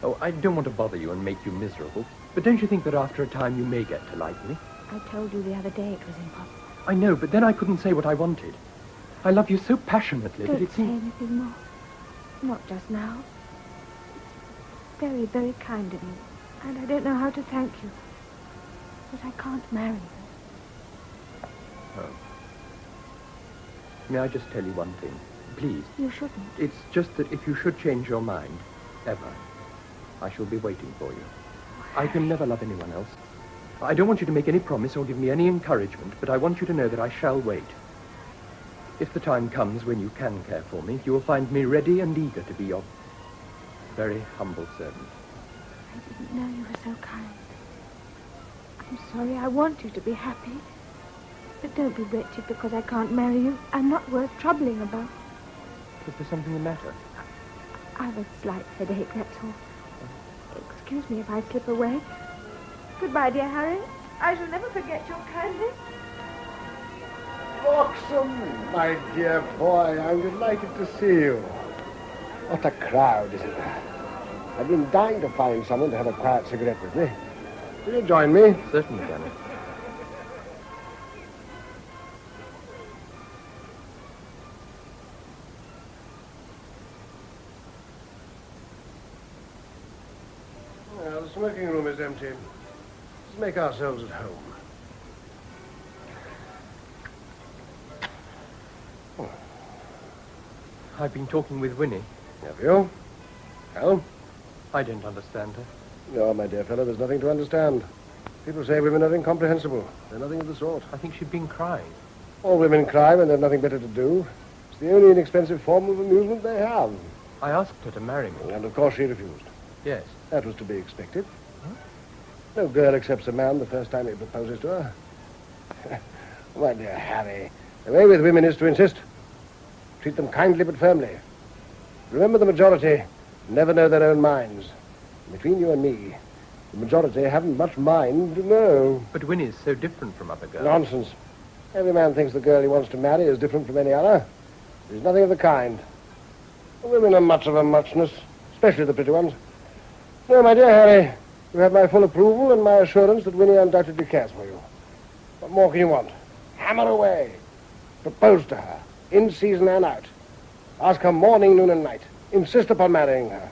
Oh, I don't want to bother you and make you miserable, but don't you think that after a time you may get to like me? I told you the other day it was impossible. I know, but then I couldn't say what I wanted. I love you so passionately that it Don't say seems... anything more. Not just now. It's very, very kind of you. And I don't know how to thank you. But I can't marry her. Oh. May I just tell you one thing? Please. You shouldn't. It's just that if you should change your mind, ever, I shall be waiting for you. I can never love anyone else. I don't want you to make any promise or give me any encouragement, but I want you to know that I shall wait. If the time comes when you can care for me, you will find me ready and eager to be your very humble servant. I didn't know you were so kind. I'm sorry. I want you to be happy. But don't be wretched because I can't marry you. I'm not worth troubling about. Is there something the matter? I've a slight headache, that's all. Excuse me if I slip away. Goodbye, dear Harry. I shall never forget your kindness. Roxham, my dear boy, I'm delighted to see you. What a crowd, isn't there? I've been dying to find someone to have a quiet cigarette with me. Will you join me? Certainly, Janet. Well, the smoking room is empty. Let's make ourselves at home. I've been talking with Winnie. Have you? Well? I don't understand her. No, my dear fellow, there's nothing to understand. People say women are incomprehensible. They're nothing of the sort. I think she'd been crying. All women cry when they've nothing better to do. It's the only inexpensive form of amusement they have. I asked her to marry me. And of course she refused. Yes. That was to be expected. Huh? No girl accepts a man the first time he proposes to her. My dear Harry, the way with women is to insist. Treat them kindly but firmly. Remember, the majority never know their own minds. Between you and me, the majority haven't much mind to know. But Winnie's so different from other girls. Nonsense. Every man thinks the girl he wants to marry is different from any other. There's nothing of the kind. The women are much of a muchness, especially the pretty ones. No, my dear Harry, you have my full approval and my assurance that Winnie undoubtedly cares for you. What more can you want? Hammer away. Propose to her, in season and out. Ask her morning, noon, and night. Insist upon marrying her.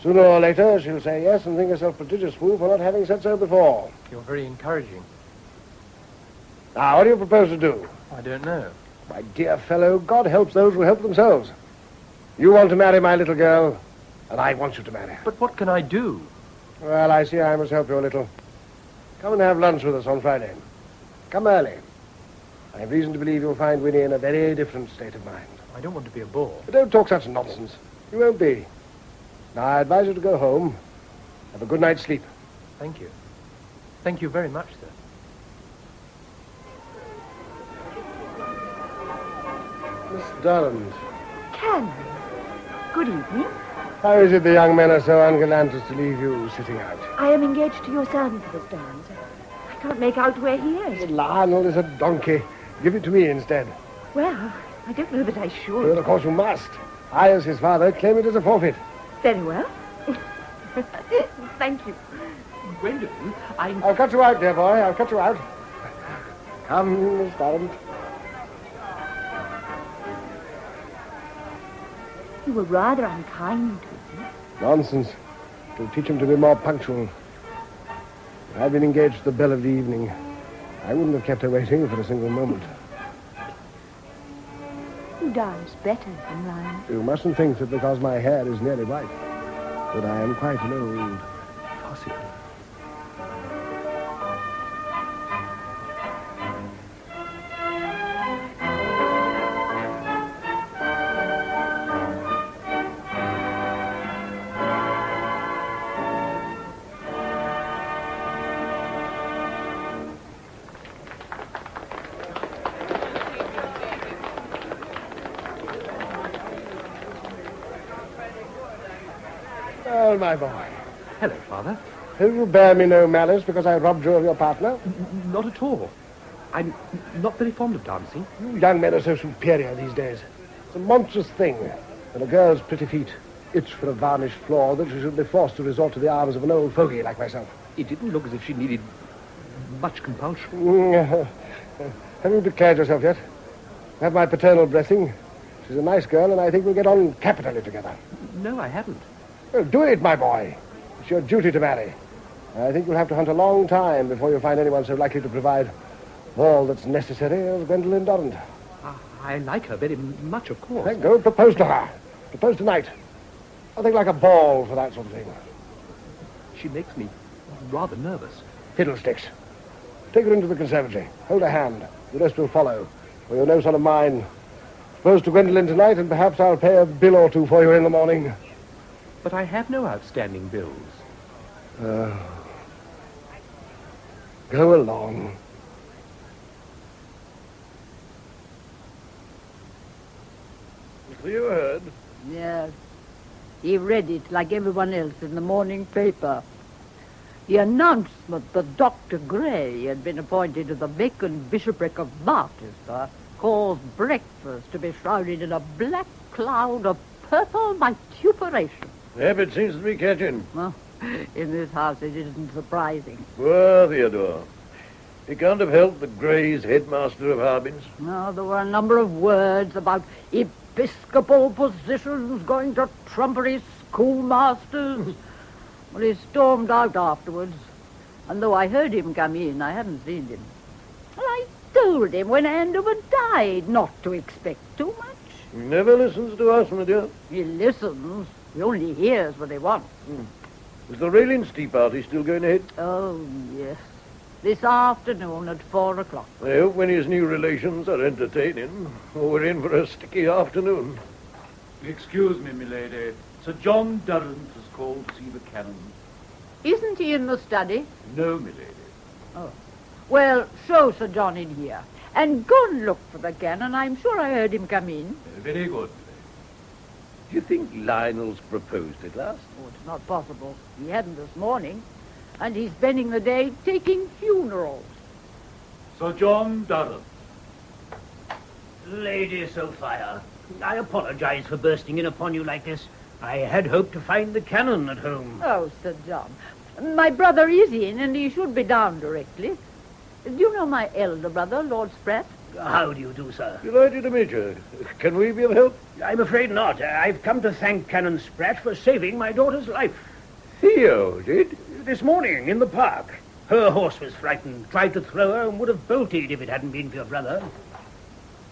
Sooner or later, she'll say yes and think herself a prodigious fool for not having said so before. You're very encouraging. Now, what do you propose to do? I don't know. My dear fellow, God helps those who help themselves. You want to marry my little girl, and I want you to marry her. But what can I do? Well, I see I must help you a little. Come and have lunch with us on Friday. Come early. I have reason to believe you'll find Winnie in a very different state of mind. I don't want to be a bore. But don't talk such nonsense. You won't be. Now, I advise you to go home. Have a good night's sleep. Thank you. Thank you very much, sir. Miss Durrant. Canon. Good evening. How is it the young men are so ungallant as to leave you sitting out? I am engaged to your servant, Miss Durrant. I can't make out where he is. Lionel is a donkey. Give it to me instead. Well, I don't know that I should. Well, of course you must. I, as his father, claim it as a forfeit. Very well. Thank you. Gwendolen, I'll cut you out, dear boy. I'll cut you out. Come, Miss Durrant. You were rather unkind to him. Nonsense. It'll teach him to be more punctual. If I'd been engaged to the belle of the evening, I wouldn't have kept her waiting for a single moment. You dance better than Lionel. You mustn't think that because my hair is nearly white, that I am quite an old fossil. Well, my boy. Hello, Father. Will you bear me no malice because I robbed you of your partner? Not at all. I'm not very fond of dancing. You young men are so superior these days. It's a monstrous thing when a girl's pretty feet itch for a varnished floor that she should be forced to resort to the arms of an old fogey like myself. It didn't look as if she needed much compulsion. Have you declared yourself yet? Have my paternal blessing. She's a nice girl, and I think we'll get on capitally together. No, I haven't. Well, do it, my boy. It's your duty to marry. I think you'll have to hunt a long time before you find anyone so likely to provide all that's necessary as Gwendolen Durrant. I like her very much, of course. Then go and propose to her. Propose tonight. Nothing like a ball for that sort of thing. She makes me rather nervous. Fiddlesticks. Take her into the conservatory. Hold her hand. The rest will follow. For you're no son of mine. Propose to Gwendolen tonight, and perhaps I'll pay a bill or two for you in the morning. But I have no outstanding bills. Go along. You heard? Yes. He read it like everyone else in the morning paper. The announcement that Dr. Gray had been appointed to the vacant bishopric of Barchester caused breakfast to be shrouded in a black cloud of purple vituperation. The habit seems to be catching. Well, in this house it isn't surprising. Poor Theodore. He can't have helped the Gray's headmaster of Harbins. No, there were a number of words about episcopal positions going to trumpery schoolmasters. Well, he stormed out afterwards, and though I heard him come in, I haven't seen him. Well, I told him when Andover died not to expect too much. He never listens to us, my dear. He listens. He only hears what he wants. Is the Rayling's tea party still going ahead? Oh, yes. This afternoon at 4 o'clock. I hope when his new relations are entertaining, or we're in for a sticky afternoon. Excuse me, milady. Sir John Durrant has called to see the canon. Isn't he in the study? No, milady. Oh. Well, show Sir John in here. And go and look for the canon. I'm sure I heard him come in. Very good. Do you think Lionel's proposed at last? Oh, it's not possible. He hadn't this morning. And he's spending the day taking funerals. Sir John Durrant. Lady Sophia, I apologize for bursting in upon you like this. I had hoped to find the canon at home. Oh, Sir John. My brother is in, and he should be down directly. Do you know my elder brother, Lord Spratt? How do you do, sir? Delighted to meet you. Can we be of help? I'm afraid not. I've come to thank Canon Spratt for saving my daughter's life. Theo did? This morning, in the park. Her horse was frightened, tried to throw her, and would have bolted if it hadn't been for your brother.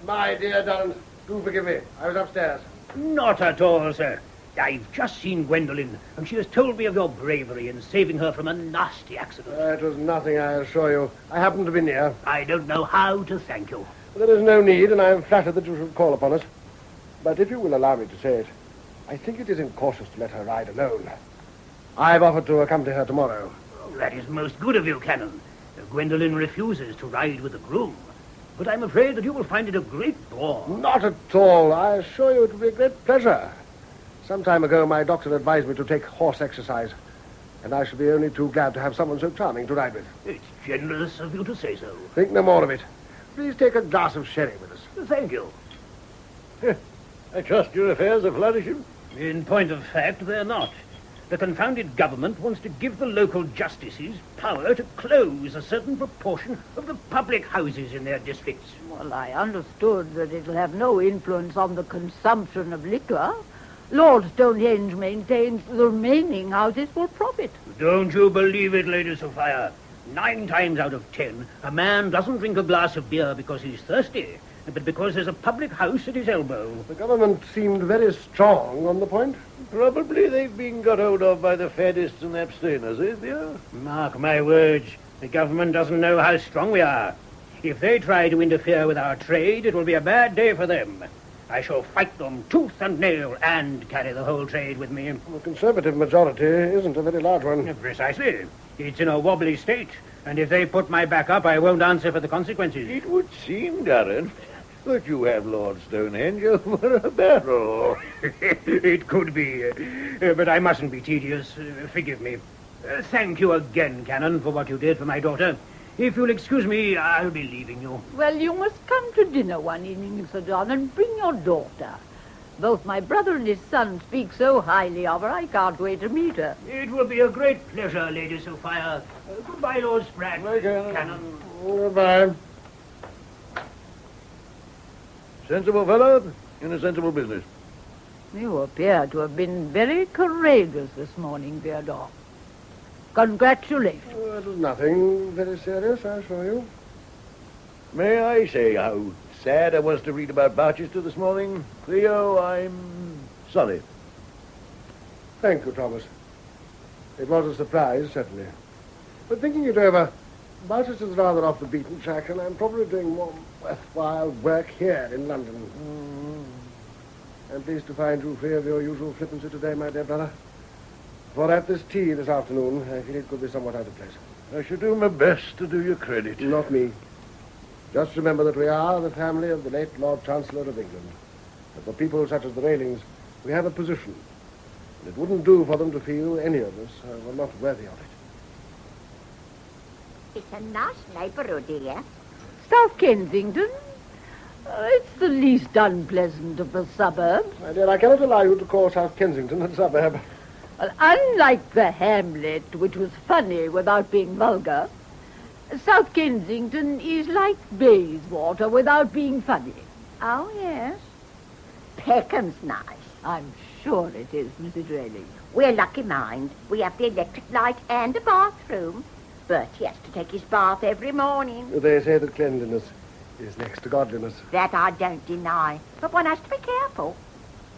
My dear Durrant, do forgive me. I was upstairs. Not at all, sir. I've just seen Gwendolen, and she has told me of your bravery in saving her from a nasty accident. It was nothing, I assure you. I happened to be near. I don't know how to thank you. There is no need, and I am flattered that you should call upon us. But if you will allow me to say it, I think it is incautious to let her ride alone. I've offered to accompany her tomorrow. Oh, that is most good of you, Canon. Gwendolen refuses to ride with the groom. But I'm afraid that you will find it a great bore. Not at all. I assure you it will be a great pleasure. Some time ago, my doctor advised me to take horse exercise, and I shall be only too glad to have someone so charming to ride with. It's generous of you to say so. Think no more of it. Please take a glass of sherry with us. Thank you. I trust your affairs are flourishing. In point of fact, they're not. The confounded government wants to give the local justices power to close a certain proportion of the public houses in their districts. Well, I understood that it'll have no influence on the consumption of liquor. Lord Stonehenge maintains the remaining houses will profit. Don't you believe it, Lady Sophia? 9 times out of 10, a man doesn't drink a glass of beer because he's thirsty, but because there's a public house at his elbow. The government seemed very strong on the point. Probably they've been got hold of by the faddists and abstainers, eh, dear? Mark my words, the government doesn't know how strong we are. If they try to interfere with our trade, it will be a bad day for them. I shall fight them tooth and nail and carry the whole trade with me. The Conservative majority isn't a very large one. Precisely. It's in a wobbly state, and if they put my back up, I won't answer for the consequences. It would seem, Durrant, that you have Lord Stonehenge over a barrel. It could be, but I mustn't be tedious. Forgive me. Thank you again, Canon, for what you did for my daughter. If you'll excuse me, I'll be leaving you. Well, you must come to dinner one evening, Sir John, and bring your daughter. Both my brother and his son speak so highly of her, I can't wait to meet her. It will be a great pleasure, Lady Sophia. Goodbye, Lord Spratt. Canon. Goodbye. Sensible fellow in a sensible business. You appear to have been very courageous this morning, Theodore. Congratulations. Oh, it was nothing very serious, I assure you. May I say how sad I was to read about Barchester this morning? Theo, I'm sorry. Thank you, Thomas. It was a surprise, certainly. But thinking it over, Barchester's rather off the beaten track, and I'm probably doing more worthwhile work here in London. I'm pleased to find you free of your usual flippancy today, my dear brother. For at this tea this afternoon, I feel it could be somewhat out of place. I shall do my best to do you credit. Not me. Just remember that we are the family of the late Lord Chancellor of England. And for people such as the Railings, we have a position. And it wouldn't do for them to feel any of us were not worthy of it. It's a nice neighbourhood here. South Kensington? It's the least unpleasant of the suburbs. My dear, I cannot allow you to call South Kensington a suburb. Well, unlike the Hamlet, which was funny without being vulgar, South Kensington is like Bayswater without being funny. Oh, yes. Peckham's nice. I'm sure it is, Mrs. Rayleigh. We're lucky, mind. We have the electric light and a bathroom. Bertie has to take his bath every morning. They say that cleanliness is next to godliness. That I don't deny. But one has to be careful.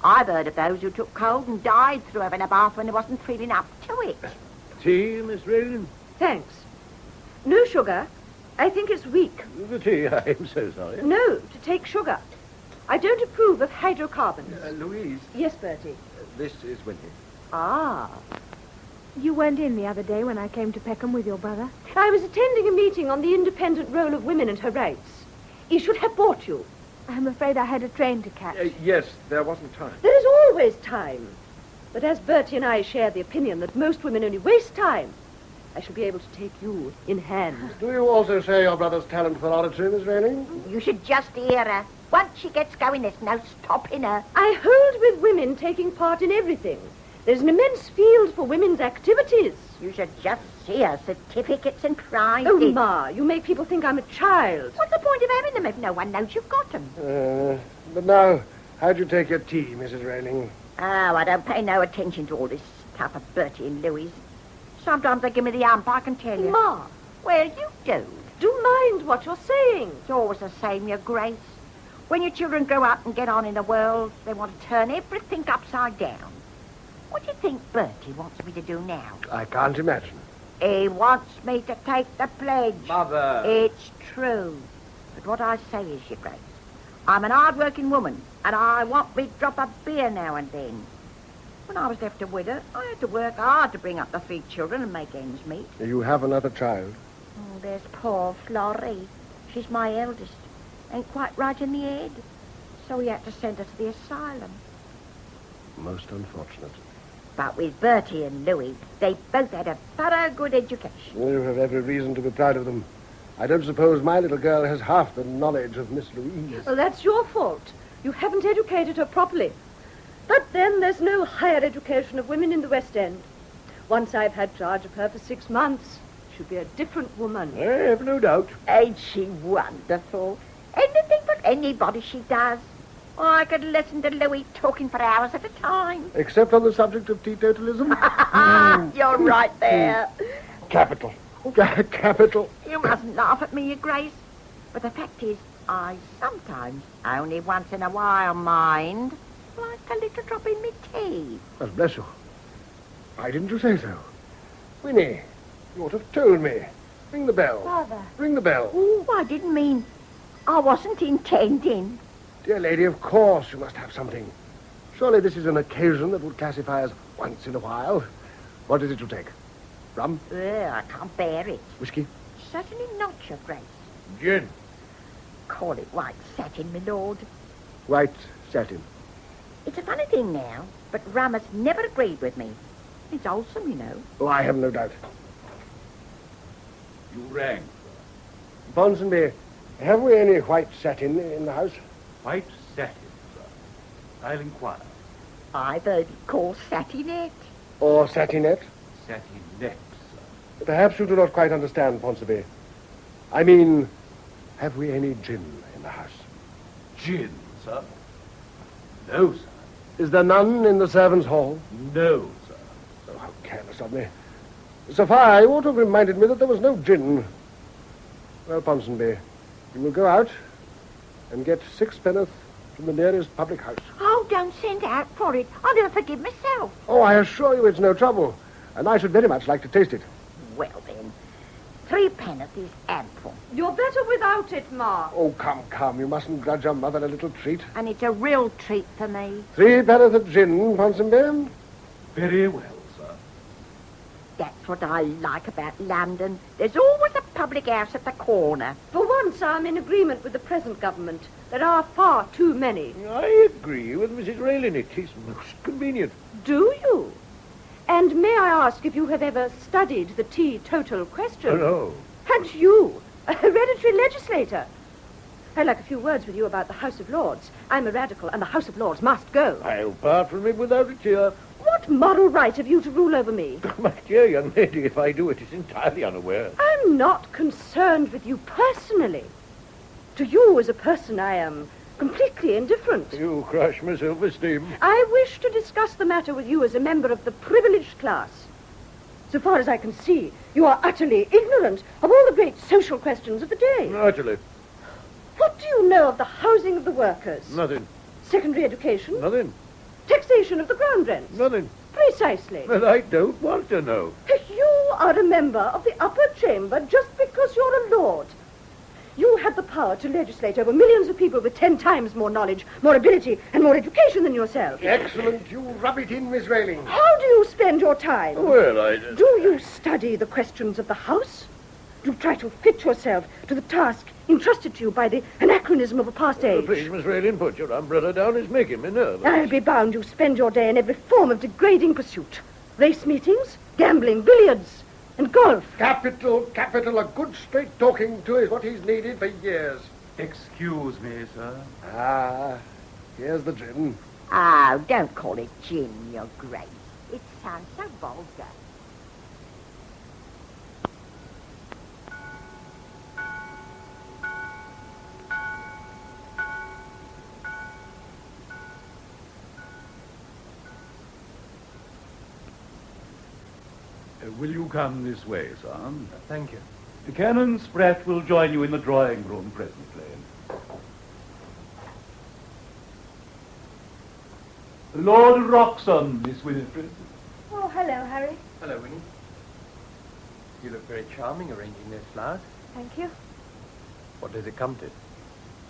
I've heard of those who took cold and died through having a bath when they wasn't feeling up to it. Tea, Miss Raylan? Thanks. No sugar. I think it's weak. The tea, I'm so sorry. No, to take sugar. I don't approve of hydrocarbons. Louise. Yes, Bertie. This is Winnie. Ah. You weren't in the other day when I came to Peckham with your brother? I was attending a meeting on the independent role of women and her rights. He should have brought you. I'm afraid I had a train to catch. Yes, there wasn't time. There is always time. But as Bertie and I share the opinion that most women only waste time, I shall be able to take you in hand. Do you also share your brother's talent for oratory, Miss Rayling? You should just hear her. Once she gets going, there's no stopping her. I hold with women taking part in everything. There's an immense field for women's activities. You should just see her certificates and prizes. Oh, Ma, you make people think I'm a child. What's the point of having them if no one knows you've got them? But now, how'd you take your tea, Mrs. Rayling? Oh, I don't pay no attention to all this stuff of Bertie and Louise. Sometimes they give me the hump, I can tell you. Ma. Well, you do. Do mind what you're saying. It's always the same, Your Grace. When your children grow up and get on in the world, they want to turn everything upside down. What do you think Bertie wants me to do now? I can't imagine. He wants me to take the pledge. Mother. It's true. But what I say is, Your Grace, I'm an hard-working woman, and I want me drop of beer now and then. When I was left a widow, I had to work hard to bring up the 3 children and make ends meet. You have another child? Oh, there's poor Florrie. She's my eldest. Ain't quite right in the head. So we had to send her to the asylum. Most unfortunate. But with Bertie and Louis, they both had a thorough good education. Well, you have every reason to be proud of them. I don't suppose my little girl has half the knowledge of Miss Louise. Well, that's your fault. You haven't educated her properly. But then there's no higher education of women in the West End. Once I've had charge of her for 6 months, she'll be a different woman. I have no doubt. Ain't she wonderful? Anything but anybody she does. I could listen to Louis talking for hours at a time. Except on the subject of teetotalism? You're right there. Capital. Capital. You mustn't laugh at me, Your Grace. But the fact is, I sometimes, only once in a while, mind, like a little drop in me tea. Well, bless you. Why didn't you say so? Winnie, you ought to have told me. Ring the bell. Father. Ring the bell. Oh, I didn't mean... I wasn't intending. Dear lady, of course you must have something. Surely this is an occasion that would classify as once in a while. What is it you take? Rum? Ugh, I can't bear it. Whiskey? Certainly not, Your Grace. Gin. Call it white satin, my lord. White satin. It's a funny thing now, but rum has never agreed with me. It's wholesome, you know. Oh, I have no doubt. You rang. Ponsonby, have we any white satin in the house? White satin, sir. I'll inquire. I've heard it called satinette. Or satinette? Satinette, sir. Perhaps you do not quite understand, Ponsonby. I mean, have we any gin in the house? Gin, sir? No, sir. Is there none in the servants' hall? No, sir. Oh, how careless of me. Sophia, you ought to have reminded me that there was no gin. Well, Ponsonby, you will go out and get 6 pence from the nearest public house. Oh, don't send out for it. I'll never forgive myself. Oh, I assure you it's no trouble, and I should very much like to taste it. Well, then, 3 pence is ample. You're better without it, Ma. Oh, come, you mustn't grudge your mother a little treat. And it's a real treat for me. 3 pence of gin, Ponsonby. Very well, sir. That's what I like about London. There's always a public house at the corner. For once, I'm in agreement with the present government. There are far too many. I agree with Mrs. Raylan. It is most convenient. Do you? And may I ask if you have ever studied the teetotal question? No. And you, a hereditary legislator? I'd like a few words with you about the House of Lords. I'm a radical, and the House of Lords must go. I'll part from it without a tear. What moral right have you to rule over me? My dear young lady, if I do it, it's entirely unaware. I'm not concerned with you personally. To you as a person, I am completely indifferent. You crush my self-esteem. I wish to discuss the matter with you as a member of the privileged class. So far as I can see, you are utterly ignorant of all the great social questions of the day. Utterly. What do you know of the housing of the workers? Nothing. Secondary education? Nothing. Taxation of the ground rents? Nothing. Precisely. But I don't want to know. You are a member of the upper chamber just because you're a lord. You have the power to legislate over millions of people with 10 times more knowledge, more ability, and more education than yourself. Excellent. You rub it in, Miss Rayling. How do you spend your time? Well, Do you study the questions of the House? Do you try to fit yourself to the task entrusted to you by the anachronism of a past age? Please, Miss Raylan, put your umbrella down. It's making me nervous. I'll be bound you spend your day in every form of degrading pursuit. Race meetings, gambling, billiards, and golf. Capital. A good straight talking to is what he's needed for years. Excuse me, sir. Ah, here's the gin. Oh, don't call it gin, Your Grace. It sounds so vulgar. Will you come this way, sir? Thank you. Canon Spratt will join you in the drawing room presently. Lord Wroxham, Miss Winifred. Oh, hello, Harry. Hello, Winnie. You look very charming arranging those flowers. Thank you. What does it come to?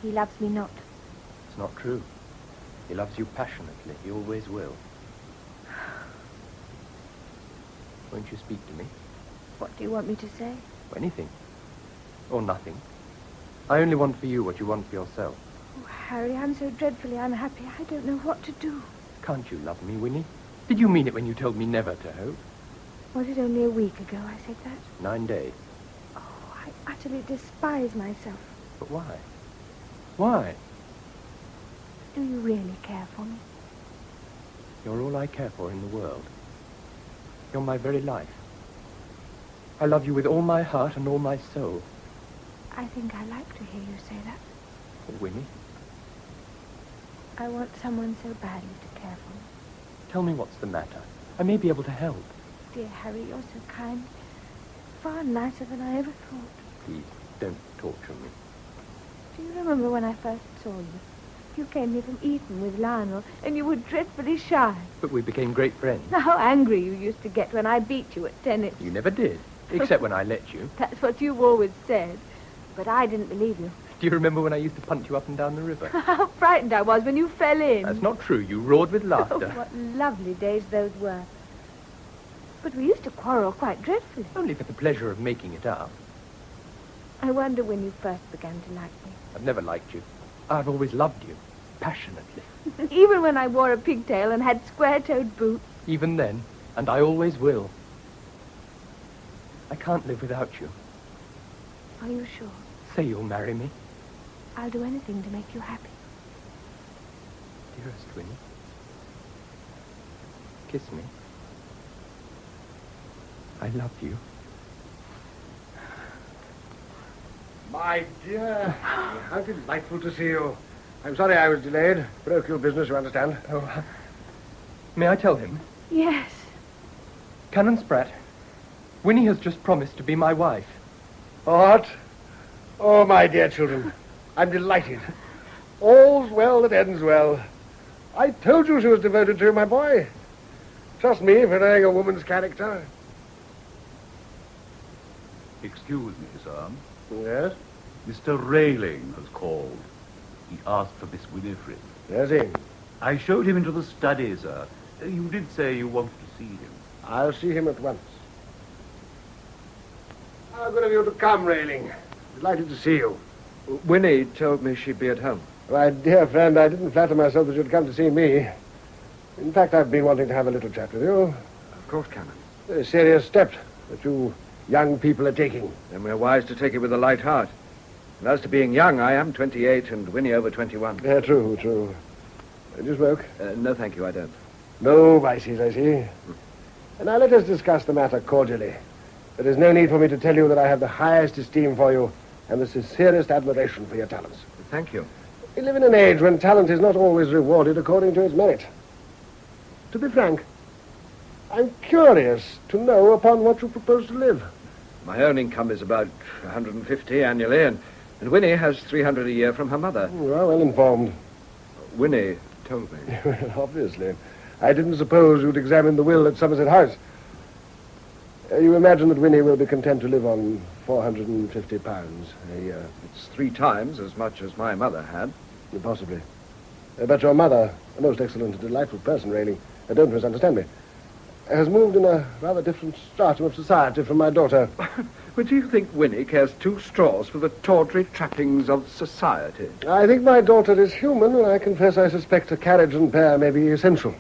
He loves me not. It's not true. He loves you passionately. He always will. Won't you speak to me? What do you want me to say? Anything. Or nothing. I only want for you what you want for yourself. Oh, Harry, I'm so dreadfully unhappy. I don't know what to do. Can't you love me, Winnie? Did you mean it when you told me never to hope? Was it only a week ago I said that? 9 days. Oh, I utterly despise myself. But why? Why? Do you really care for me? You're all I care for in the world. You're my very life. I love you with all my heart and all my soul. I think I like to hear you say that. Oh, Winnie, I want someone so badly to care for me. tell me what's the matter. I may be able to help. Dear Harry, you're so kind. Far nicer than I ever thought. Please, don't torture me. Do you remember when I first saw you? You came here from Eton with Lionel, and you were dreadfully shy. But we became great friends. How angry you used to get when I beat you at tennis. You never did, except when I let you. That's what you've always said. But I didn't believe you. Do you remember when I used to punch you up and down the river? How frightened I was when you fell in. That's not true. You roared with laughter. Oh, what lovely days those were. But we used to quarrel quite dreadfully. Only for the pleasure of making it up. I wonder when you first began to like me. I've never liked you. I've always loved you. Passionately. Even when I wore a pigtail and had square-toed boots. Even then. And I always will. I can't live without you. Are you sure? Say you'll marry me. I'll do anything to make you happy. Dearest Winnie. Kiss me. I love you. My dear, how delightful to see you. I'm sorry I was delayed. Parochial business, you understand. May I tell him? Yes. Canon Spratt, Winnie has just promised to be my wife. What? Oh, my dear children, I'm delighted. All's well that ends well. I told you she was devoted to you, my boy. Trust me for knowing a woman's character. Excuse me, sir. Yes? Mr. Railing has called. He asked for Miss Winifred. Yes, he. I showed him into the study, sir. You did say you wanted to see him. I'll see him at once. How good of you to come, Railing. Delighted to see you. Winnie told me she'd be at home. My dear friend, I didn't flatter myself that you'd come to see me. In fact, I've been wanting to have a little chat with you. Of course, Canon. A serious step that you young people are taking. Then we're wise to take it with a light heart. And as to being young, I am 28 and Winnie over 21. Yeah, true. Do you smoke? No, thank you, I don't. No vices, I see. And now let us discuss the matter cordially. There is no need for me to tell you that I have the highest esteem for you and the sincerest admiration for your talents. Thank you. We live in an age when talent is not always rewarded according to its merit. To be frank, I'm curious to know upon what you propose to live. My own income is about 150 annually, and Winnie has 300 a year from her mother. You are well informed. Winnie told me. Obviously. I didn't suppose you'd examine the will at Somerset House. You imagine that Winnie will be content to live on £450 a year. It's 3 times as much as my mother had. Possibly. But your mother, a most excellent and delightful person, Railing, don't misunderstand me, has moved in a rather different stratum of society from my daughter. But do you think Winnie cares 2 straws for the tawdry trappings of society? I think my daughter is human, and I confess I suspect a carriage and pair may be essential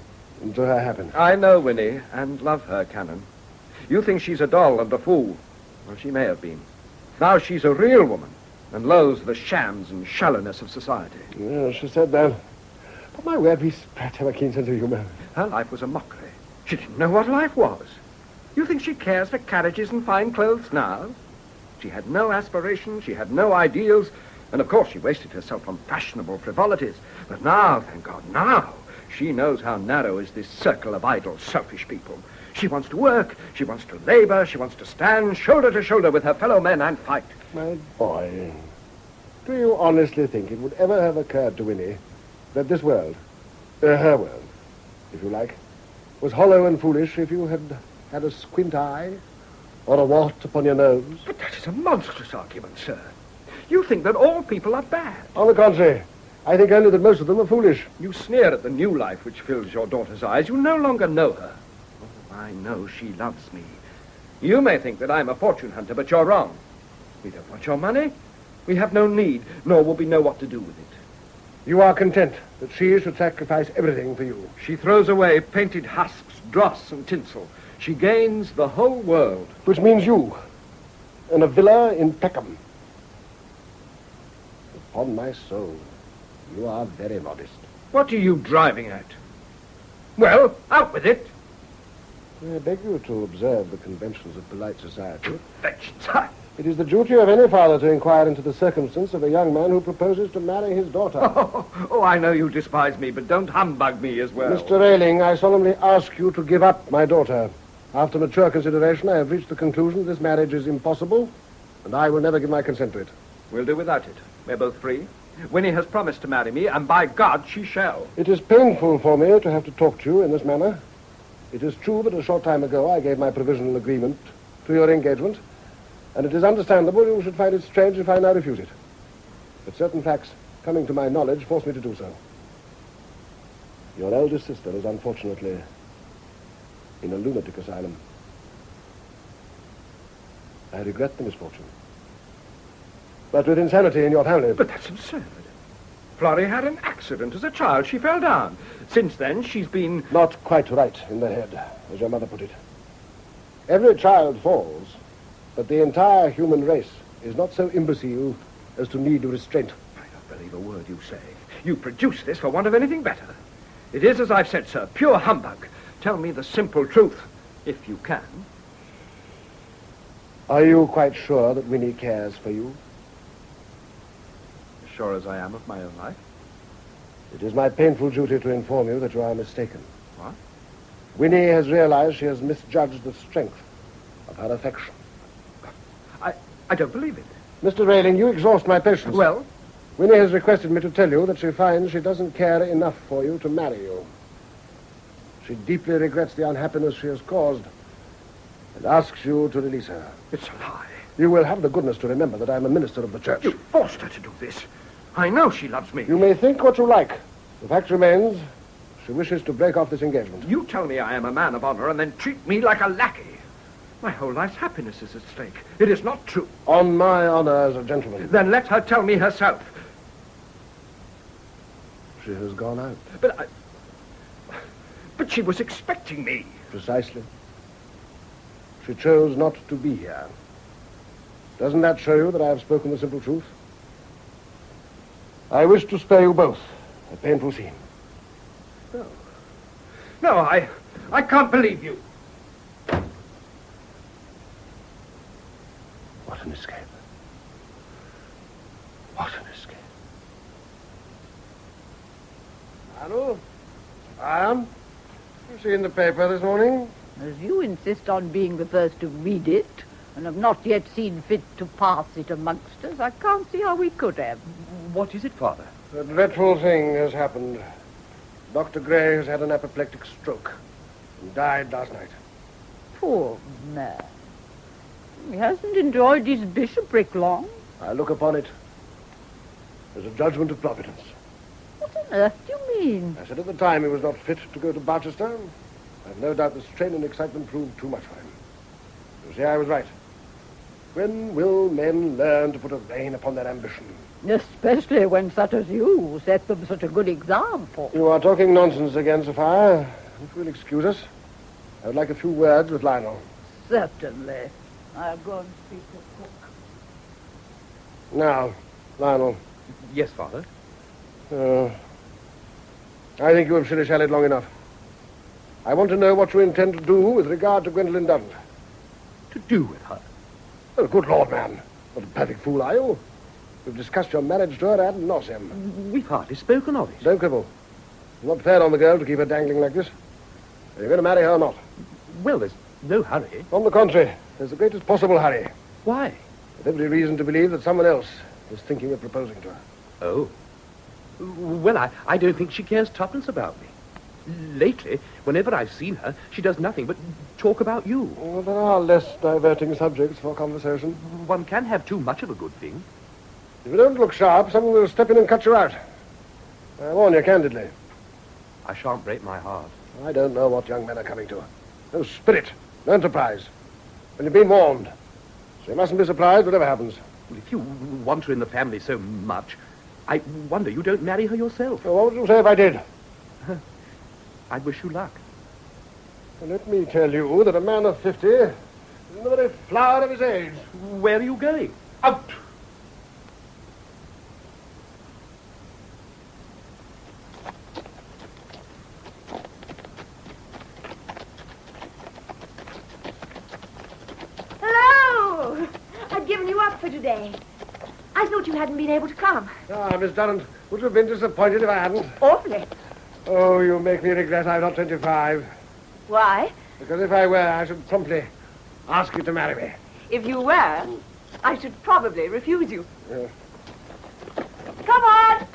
to her happiness. I know Winnie, and love her, Canon. You think she's a doll and a fool. Well, she may have been. Now she's a real woman, and loathes the shams and shallowness of society. Yes, she said that. But my word, Miss Pratt have a keen sense of humor. Her life was a mockery. She didn't know what life was. You think she cares for carriages and fine clothes now? She had no aspirations, she had no ideals, and of course she wasted herself on fashionable frivolities. But now, thank God, now, she knows how narrow is this circle of idle, selfish people. She wants to work, she wants to labor, she wants to stand shoulder to shoulder with her fellow men and fight. My boy, do you honestly think it would ever have occurred to Winnie that this world, her world, if you like, was hollow and foolish if you had had a squint eye or a wart upon your nose? But that is a monstrous argument, sir. You think that all people are bad. On the contrary, I think only that most of them are foolish. You sneer at the new life which fills your daughter's eyes. You no longer know her. Oh, I know she loves me. You may think that I'm a fortune hunter, but you're wrong. We don't want your money. We have no need, nor will we know what to do with it. You are content that she should sacrifice everything for you. She throws away painted husks, dross, and tinsel. She gains the whole world. Which means you, and a villa in Peckham. Upon my soul, you are very modest. What are you driving at? Well, out with it. I beg you to observe the conventions of polite society. Conventions? It is the duty of any father to inquire into the circumstance of a young man who proposes to marry his daughter. Oh, I know you despise me, but don't humbug me as well. Mr. Railing, I solemnly ask you to give up my daughter. After mature consideration, I have reached the conclusion this marriage is impossible, and I will never give my consent to it. We'll do without it. We're both free. Winnie has promised to marry me, and by God, she shall. It is painful for me to have to talk to you in this manner. It is true that a short time ago I gave my provisional agreement to your engagement, and it is understandable you should find it strange if I now refuse it. But certain facts coming to my knowledge force me to do so. Your eldest sister is unfortunately in a lunatic asylum. I regret the misfortune. But with insanity in your family... But that's absurd. Florrie had an accident as a child. She fell down. Since then, she's been... Not quite right in the head, as your mother put it. Every child falls, but the entire human race is not so imbecile as to need restraint. I don't believe a word you say. You produce this for want of anything better. It is, as I've said, sir, pure humbug. Tell me the simple truth, if you can. Are you quite sure that Winnie cares for you? As sure as I am of my own life. It is my painful duty to inform you that you are mistaken. What? Winnie has realized she has misjudged the strength of her affection. I don't believe it. Mr. Railing, you exhaust my patience. Well? Winnie has requested me to tell you that she finds she doesn't care enough for you to marry you. She deeply regrets the unhappiness she has caused and asks you to release her. It's a lie. You will have the goodness to remember that I am a minister of the church. You forced her to do this. I know she loves me. You may think what you like. The fact remains, she wishes to break off this engagement. You tell me I am a man of honor and then treat me like a lackey. My whole life's happiness is at stake. It is not true. On my honor as a gentleman. Then let her tell me herself. She has gone out. But she was expecting me. Precisely. She chose not to be here. Doesn't that show you that I have spoken the simple truth? I wish to spare you both a painful scene. No, I can't believe you. What an escape. What an escape. Hello? I am. You seen the paper this morning? As you insist on being the first to read it, and have not yet seen fit to pass it amongst us, I can't see how we could have. What is it, Father? A dreadful thing has happened. Dr. Gray has had an apoplectic stroke and died last night. Poor man. He hasn't enjoyed his bishopric long. I look upon it as a judgment of Providence. What on earth do you mean? I said at the time he was not fit to go to Barchester. I've no doubt the strain and excitement proved too much for him. You see, I was right. When will men learn to put a rein upon their ambition? Especially when such as you set them such a good example. You are talking nonsense again, Sophia. If you'll excuse us, I would like a few words with Lionel. Certainly. I'll go and speak to cook. Now, Lionel. Yes, Father? I think you have shilly-shallied long enough. I want to know what you intend to do with regard to Gwendolen Dunn. To do with her? Oh, good Lord, man. What a perfect fool are you? We've discussed your marriage to her ad nauseam. We've hardly spoken of it. Don't quibble. It's not fair on the girl to keep her dangling like this. Are you going to marry her or not? Well, there's no hurry. On the contrary, there's the greatest possible hurry. Why? With every reason to believe that someone else is thinking of proposing to her. Oh. Well, I don't think she cares twopence about me. Lately, whenever I've seen her, she does nothing but talk about you. Well, there are less diverting subjects for conversation. One can have too much of a good thing. If you don't look sharp, someone will step in and cut you out. I warn you candidly. I shan't break my heart. I don't know what young men are coming to. No spirit, no enterprise. Well, you've been warned. So you mustn't be surprised whatever happens. Well, if you want her in the family so much, I wonder you don't marry her yourself. Well, what would you say if I did? I'd wish you luck. Well, let me tell you that a man of 50 is in the very flower of his age. Where are you going? Out! Hello! I'd given you up for today. I thought you hadn't been able to come. Ah, Miss Durrant, would you have been disappointed if I hadn't? Awfully. Oh, you make me regret I'm not 25. Why? Because if I were, I should promptly ask you to marry me. If you were, I should probably refuse you. Yeah. Come on!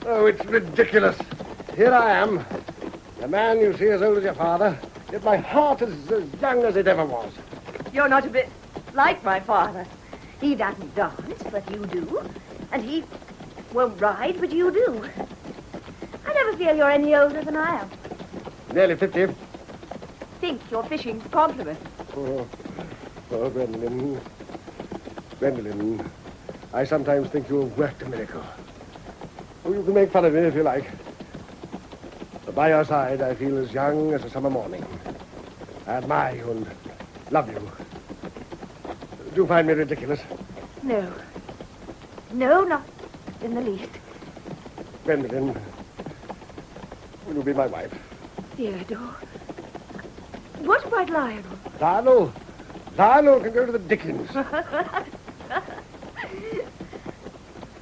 Oh, it's ridiculous. Here I am, a man you see as old as your father, yet my heart is as young as it ever was. You're not a bit like my father. He doesn't dance, but you do. And he won't ride, but you do. I never feel you're any older than I am. Nearly 50. Think you're fishing for compliments. Oh, Gwendolen. Gwendolen, I sometimes think you have worked a miracle. Oh, you can make fun of me if you like. But by your side, I feel as young as a summer morning. I admire you and love you. Do you find me ridiculous? No. No, not in the least. Gwendolen, will you be my wife? Theodore. What about Lionel? Lionel? Lionel can go to the dickens.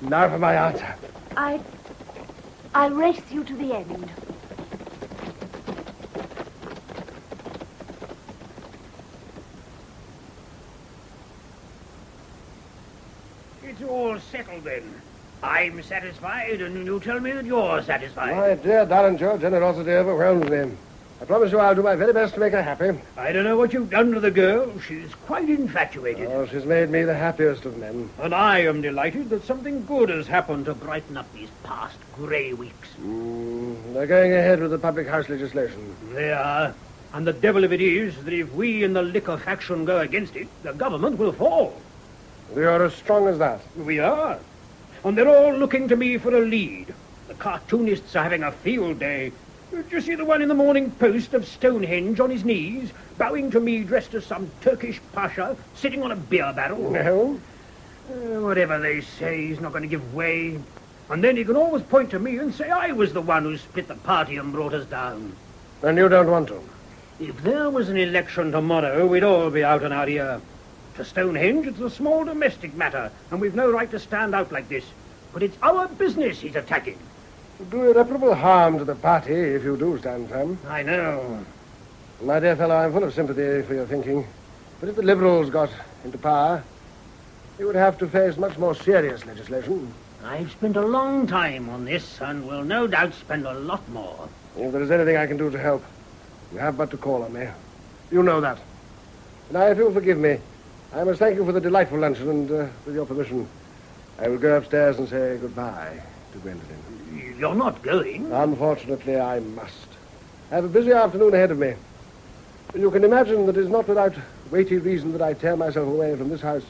Now for my answer. I'd I'll race you to the end. It's all settled then. I'm satisfied, and you tell me that you're satisfied. My dear Darren, your generosity overwhelms me. I promise you I'll do my very best to make her happy. I don't know what you've done to the girl. She's quite infatuated. Oh, she's made me the happiest of men. And I am delighted that something good has happened to brighten up these past grey weeks. They're going ahead with the public house legislation. They are. And the devil of it is that if we in the liquor faction go against it, the government will fall. We are as strong as that. We are. And they're all looking to me for a lead. The cartoonists are having a field day. Did you see the one in the Morning Post of Stonehenge on his knees, bowing to me dressed as some Turkish pasha, sitting on a beer barrel? No. Whatever they say, he's not going to give way. And then he can always point to me and say I was the one who split the party and brought us down. And you don't want to? If there was an election tomorrow, we'd all be out on our ear. To Stonehenge, it's a small domestic matter, and we've no right to stand out like this. But it's our business he's attacking. Do irreparable harm to the party if you do stand firm. I know. My dear fellow, I'm full of sympathy for your thinking. But if the Liberals got into power, you would have to face much more serious legislation. I've spent a long time on this, and will no doubt spend a lot more. If there is anything I can do to help, you have but to call on me. You know that. Now, if you'll forgive me, I must thank you for the delightful luncheon, and with your permission, I will go upstairs and say goodbye to Gwendolen. You're not going? Unfortunately, I must. I have a busy afternoon ahead of me. You can imagine that it is not without weighty reason that I tear myself away from this house,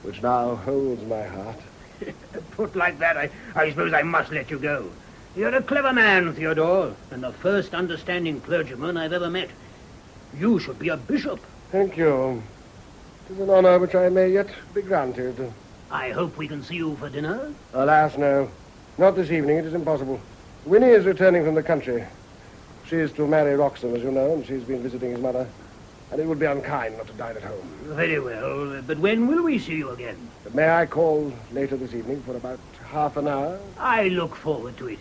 which now holds my heart. Put like that, I suppose I must let you go. You're a clever man, Theodore, and the first understanding clergyman I've ever met. You should be a bishop. Thank you. It is an honor which I may yet be granted. I hope we can see you for dinner. Alas, no. Not this evening. It is impossible. Winnie is returning from the country. She is to marry Roxham, as you know, and she's been visiting his mother. And it would be unkind not to dine at home. Very well. But when will we see you again? But may I call later this evening for about half an hour? I look forward to it.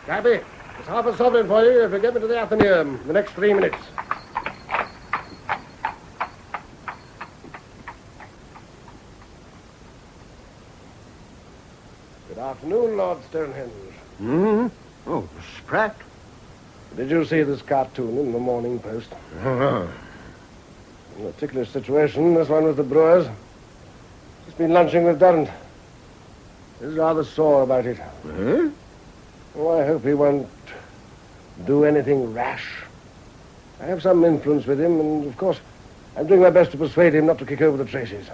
Cabby, it's half a sovereign for you if you get me to the Athenaeum in the next 3 minutes. Good afternoon, Lord Stonehenge. Oh, Spratt. Did you see this cartoon in the Morning Post? A ticklish situation, this one with the brewers. Just been lunching with Durrant. He's rather sore about it. Oh, I hope he won't do anything rash. I have some influence with him, and of course, I'm doing my best to persuade him not to kick over the traces.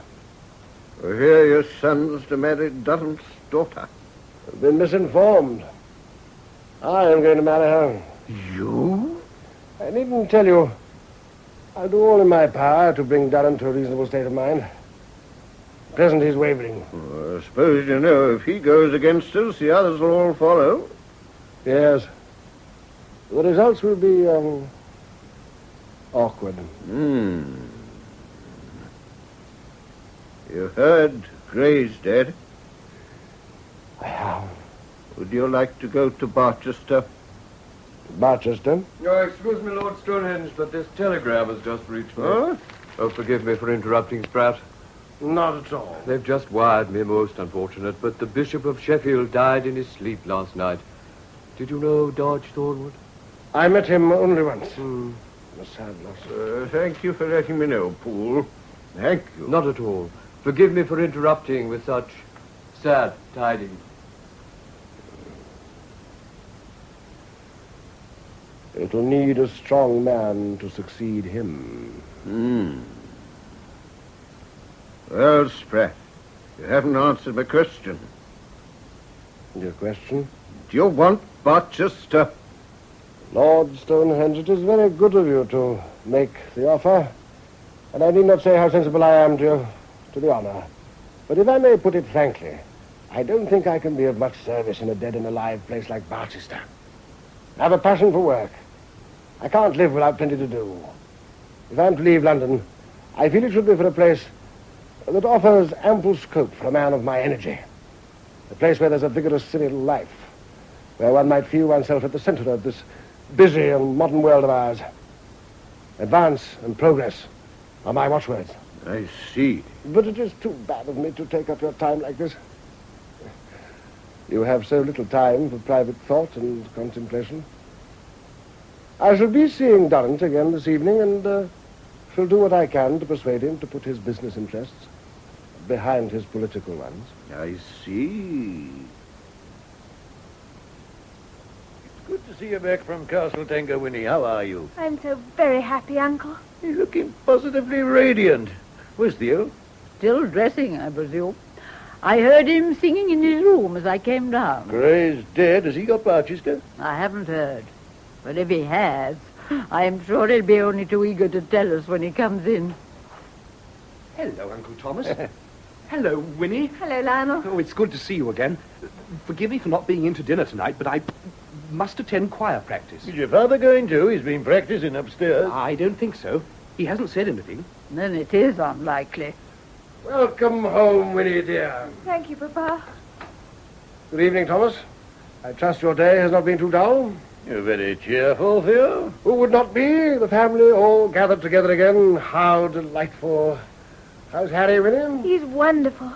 I hear your son's to marry Durrant's daughter. I've been misinformed. I am going to marry her. You? I needn't tell you. I'll do all in my power to bring Durrant to a reasonable state of mind. At present, he's wavering. Well, I suppose you know if he goes against us, the others will all follow. Yes. The results will be, awkward. You heard Gray's dead? I have. Would you like to go to Barchester? Barchester? Oh, excuse me, Lord Stonehenge, but this telegram has just reached me. Huh? Oh, forgive me for interrupting, Spratt. Not at all. They've just wired me, most unfortunate, but the Bishop of Sheffield died in his sleep last night. Did you know Dodge Thornwood? I met him only once. A sad loss. Thank you for letting me know, Poole. Thank you. Not at all. Forgive me for interrupting with such sad tidings. It'll need a strong man to succeed him. Well, Spratt, you haven't answered my question. Your question? Do you want Barchester? Lord Stonehenge, it is very good of you to make the offer, and I need not say how sensible I am to the honor. But if I may put it frankly, I don't think I can be of much service in a dead and alive place like Barchester. I have a passion for work. I can't live without plenty to do. If I'm to leave London, I feel it should be for a place that offers ample scope for a man of my energy. A place where there's a vigorous civil life, where one might feel oneself at the center of this busy and modern world of ours. Advance and progress are my watchwords. I see. But it is too bad of me to take up your time like this. You have so little time for private thought and contemplation. I shall be seeing Durrant again this evening, and shall do what I can to persuade him to put his business interests behind his political ones. I see. It's good to see you back from Castle Tenga, Winnie. How are you? I'm so very happy, Uncle. You're looking positively radiant. Where's Theo? Still dressing, I presume. I heard him singing in his room as I came down. Gray's dead. Has he got Barchester? I haven't heard. But if he has, I am sure he'll be only too eager to tell us when he comes in. Hello, Uncle Thomas. Hello, Winnie. Hello, Lionel. Oh, it's good to see you again. Forgive me for not being in to dinner tonight, but I must attend choir practice. Is your father going to? He's been practicing upstairs. I don't think so. He hasn't said anything. Then it is unlikely. Welcome home, Winnie, dear. Thank you, Papa. Good evening, Thomas. I trust your day has not been too dull. You're very cheerful, Theo. Who would not be? The family all gathered together again. How delightful. How's Harry, Winnie? He's wonderful.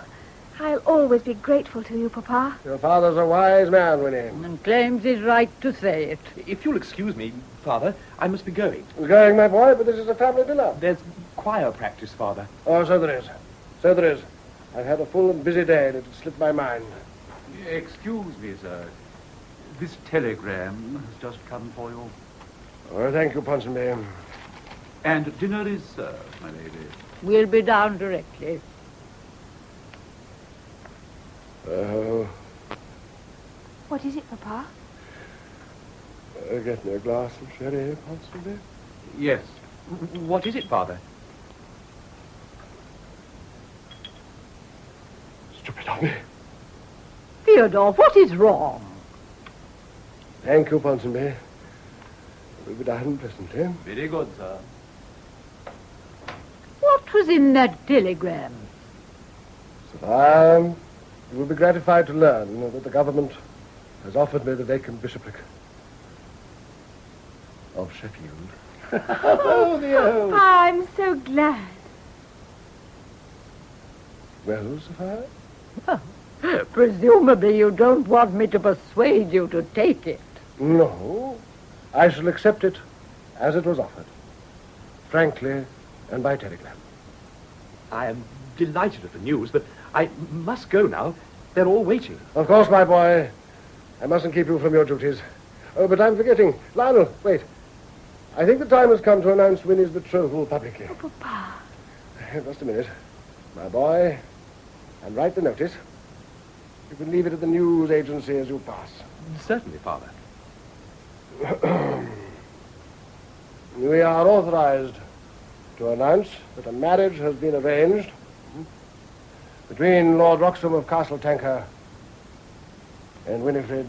I'll always be grateful to you, Papa. Your father's a wise man, Winnie. And claims his right to say it. If you'll excuse me, Father, I must be going. You're going, my boy, but this is a family dinner. There's choir practice, Father. Oh, so there is. So there is. I've had a full and busy day, and it slipped my mind. Excuse me, sir. This telegram has just come for you. Oh, thank you, Ponsonby. And dinner is served, my lady. We'll be down directly. Oh, What is it, Papa? get me a glass of sherry, Ponsonby. Yes. What is it, Father? Stupid of me. Theodore, what is wrong? Thank you, Ponsonby. We'll be down presently. Very good, sir. What was in that telegram? So you will be gratified to learn that the government has offered me the vacant bishopric of Sheffield. Oh, Theo. Papa, I'm so glad. Well, Sophia? Well, presumably you don't want me to persuade you to take it. No. I shall accept it as it was offered. Frankly, and by telegram. I am delighted at the news, but I must go now. They're all waiting. Of course, my boy. I mustn't keep you from your duties. Oh, but I'm forgetting. Lionel, wait. I think the time has come to announce Winnie's betrothal publicly. Oh, Papa. Just a minute. My boy, and write the notice. You can leave it at the news agency as you pass. Certainly, Father. We are authorized to announce that a marriage has been arranged between Lord Wroxham of Castle Tanker and Winifred,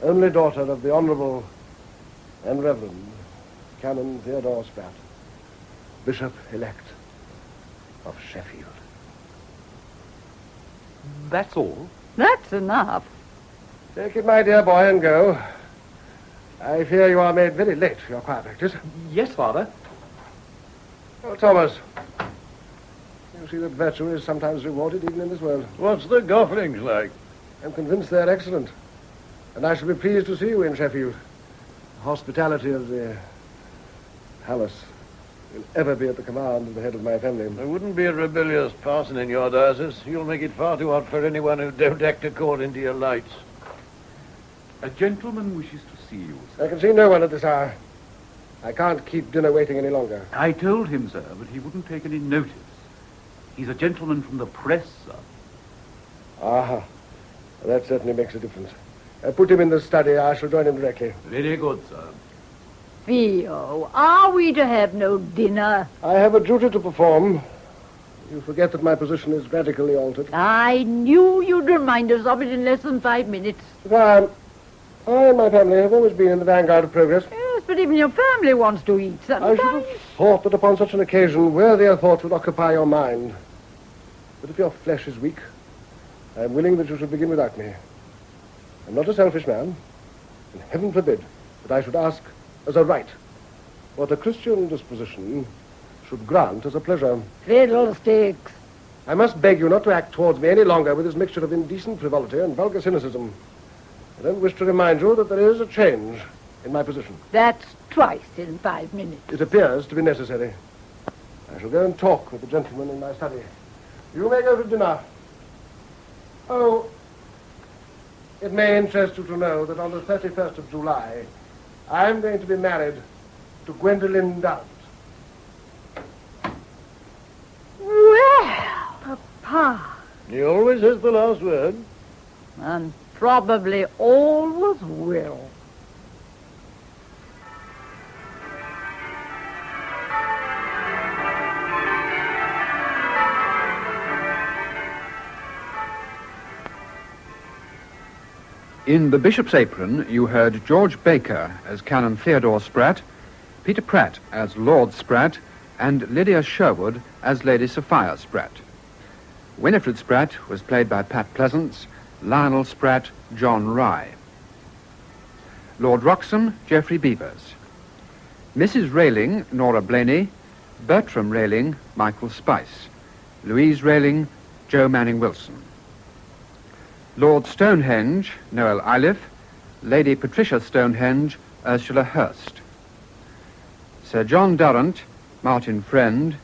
only daughter of the Honourable and Reverend Canon Theodore Spratt, Bishop-elect of Sheffield. That's all? That's enough. Take it, my dear boy, and go. I fear you are made very late for your choir practice. Yes, Father. Oh, Thomas. You see that virtue is sometimes rewarded even in this world. What's the Gofflings like? I'm convinced they're excellent. And I shall be pleased to see you in Sheffield. The hospitality of the palace will ever be at the command of the head of my family. There wouldn't be a rebellious parson in your diocese. You'll make it far too hot for anyone who don't act according to your lights. A gentleman wishes to see you, sir. I can see no one at this hour. I can't keep dinner waiting any longer. I told him, sir, but he wouldn't take any notice. He's a gentleman from the press, sir. Aha. That certainly makes a difference. Put him in the study. I shall join him directly. Very good, sir. Theo, are we to have no dinner? I have a duty to perform. You forget that my position is radically altered. I knew you'd remind us of it in less than 5 minutes. I and my family have always been in the vanguard of progress. Yes, Yes, but even your family wants to eat I sometimes. should have thought that upon such an occasion, worthier thoughts would occupy your mind. But if your flesh is weak, I am willing that you should begin without me. I'm not a selfish man, and heaven forbid that I should ask as a right what a Christian disposition should grant as a pleasure. Fiddlesticks. I must beg you not to act towards me any longer with this mixture of indecent frivolity and vulgar cynicism. I don't wish to remind you that there is a change in my position. That's twice in 5 minutes. It appears to be necessary. I shall go and talk with the gentleman in my study. You may go to dinner. Oh, it may interest you to know that on the 31st of July, I'm going to be married to Gwendolen Durrant. Well, Papa. He always has the last word. And probably always will. In The Bishop's Apron, you heard George Baker as Canon Theodore Spratt, Peter Pratt as Lord Spratt, and Lydia Sherwood as Lady Sophia Spratt. Winifred Spratt was played by Pat Pleasance, Lionel Spratt, John Rye. Lord Wroxham, Geoffrey Beavers. Mrs. Railing, Nora Blaney. Bertram Railing, Michael Spice. Louise Railing, Joe Manning Wilson. Lord Stonehenge, Noel Iliff. Lady Patricia Stonehenge, Ursula Hurst. Sir John Durrant, Martin Friend.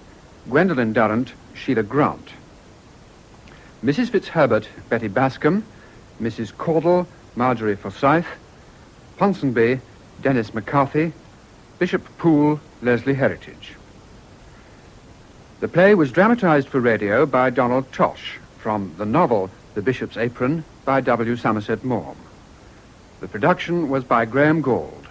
Gwendolen Durrant, Sheila Grant. Mrs. Fitzherbert, Betty Bascom. Mrs. Caudle, Marjorie Forsyth. Ponsonby, Dennis McCarthy. Bishop Poole, Leslie Heritage. The play was dramatized for radio by Donald Tosh from the novel The Bishop's Apron by W. Somerset Maugham. The production was by Graham Gould.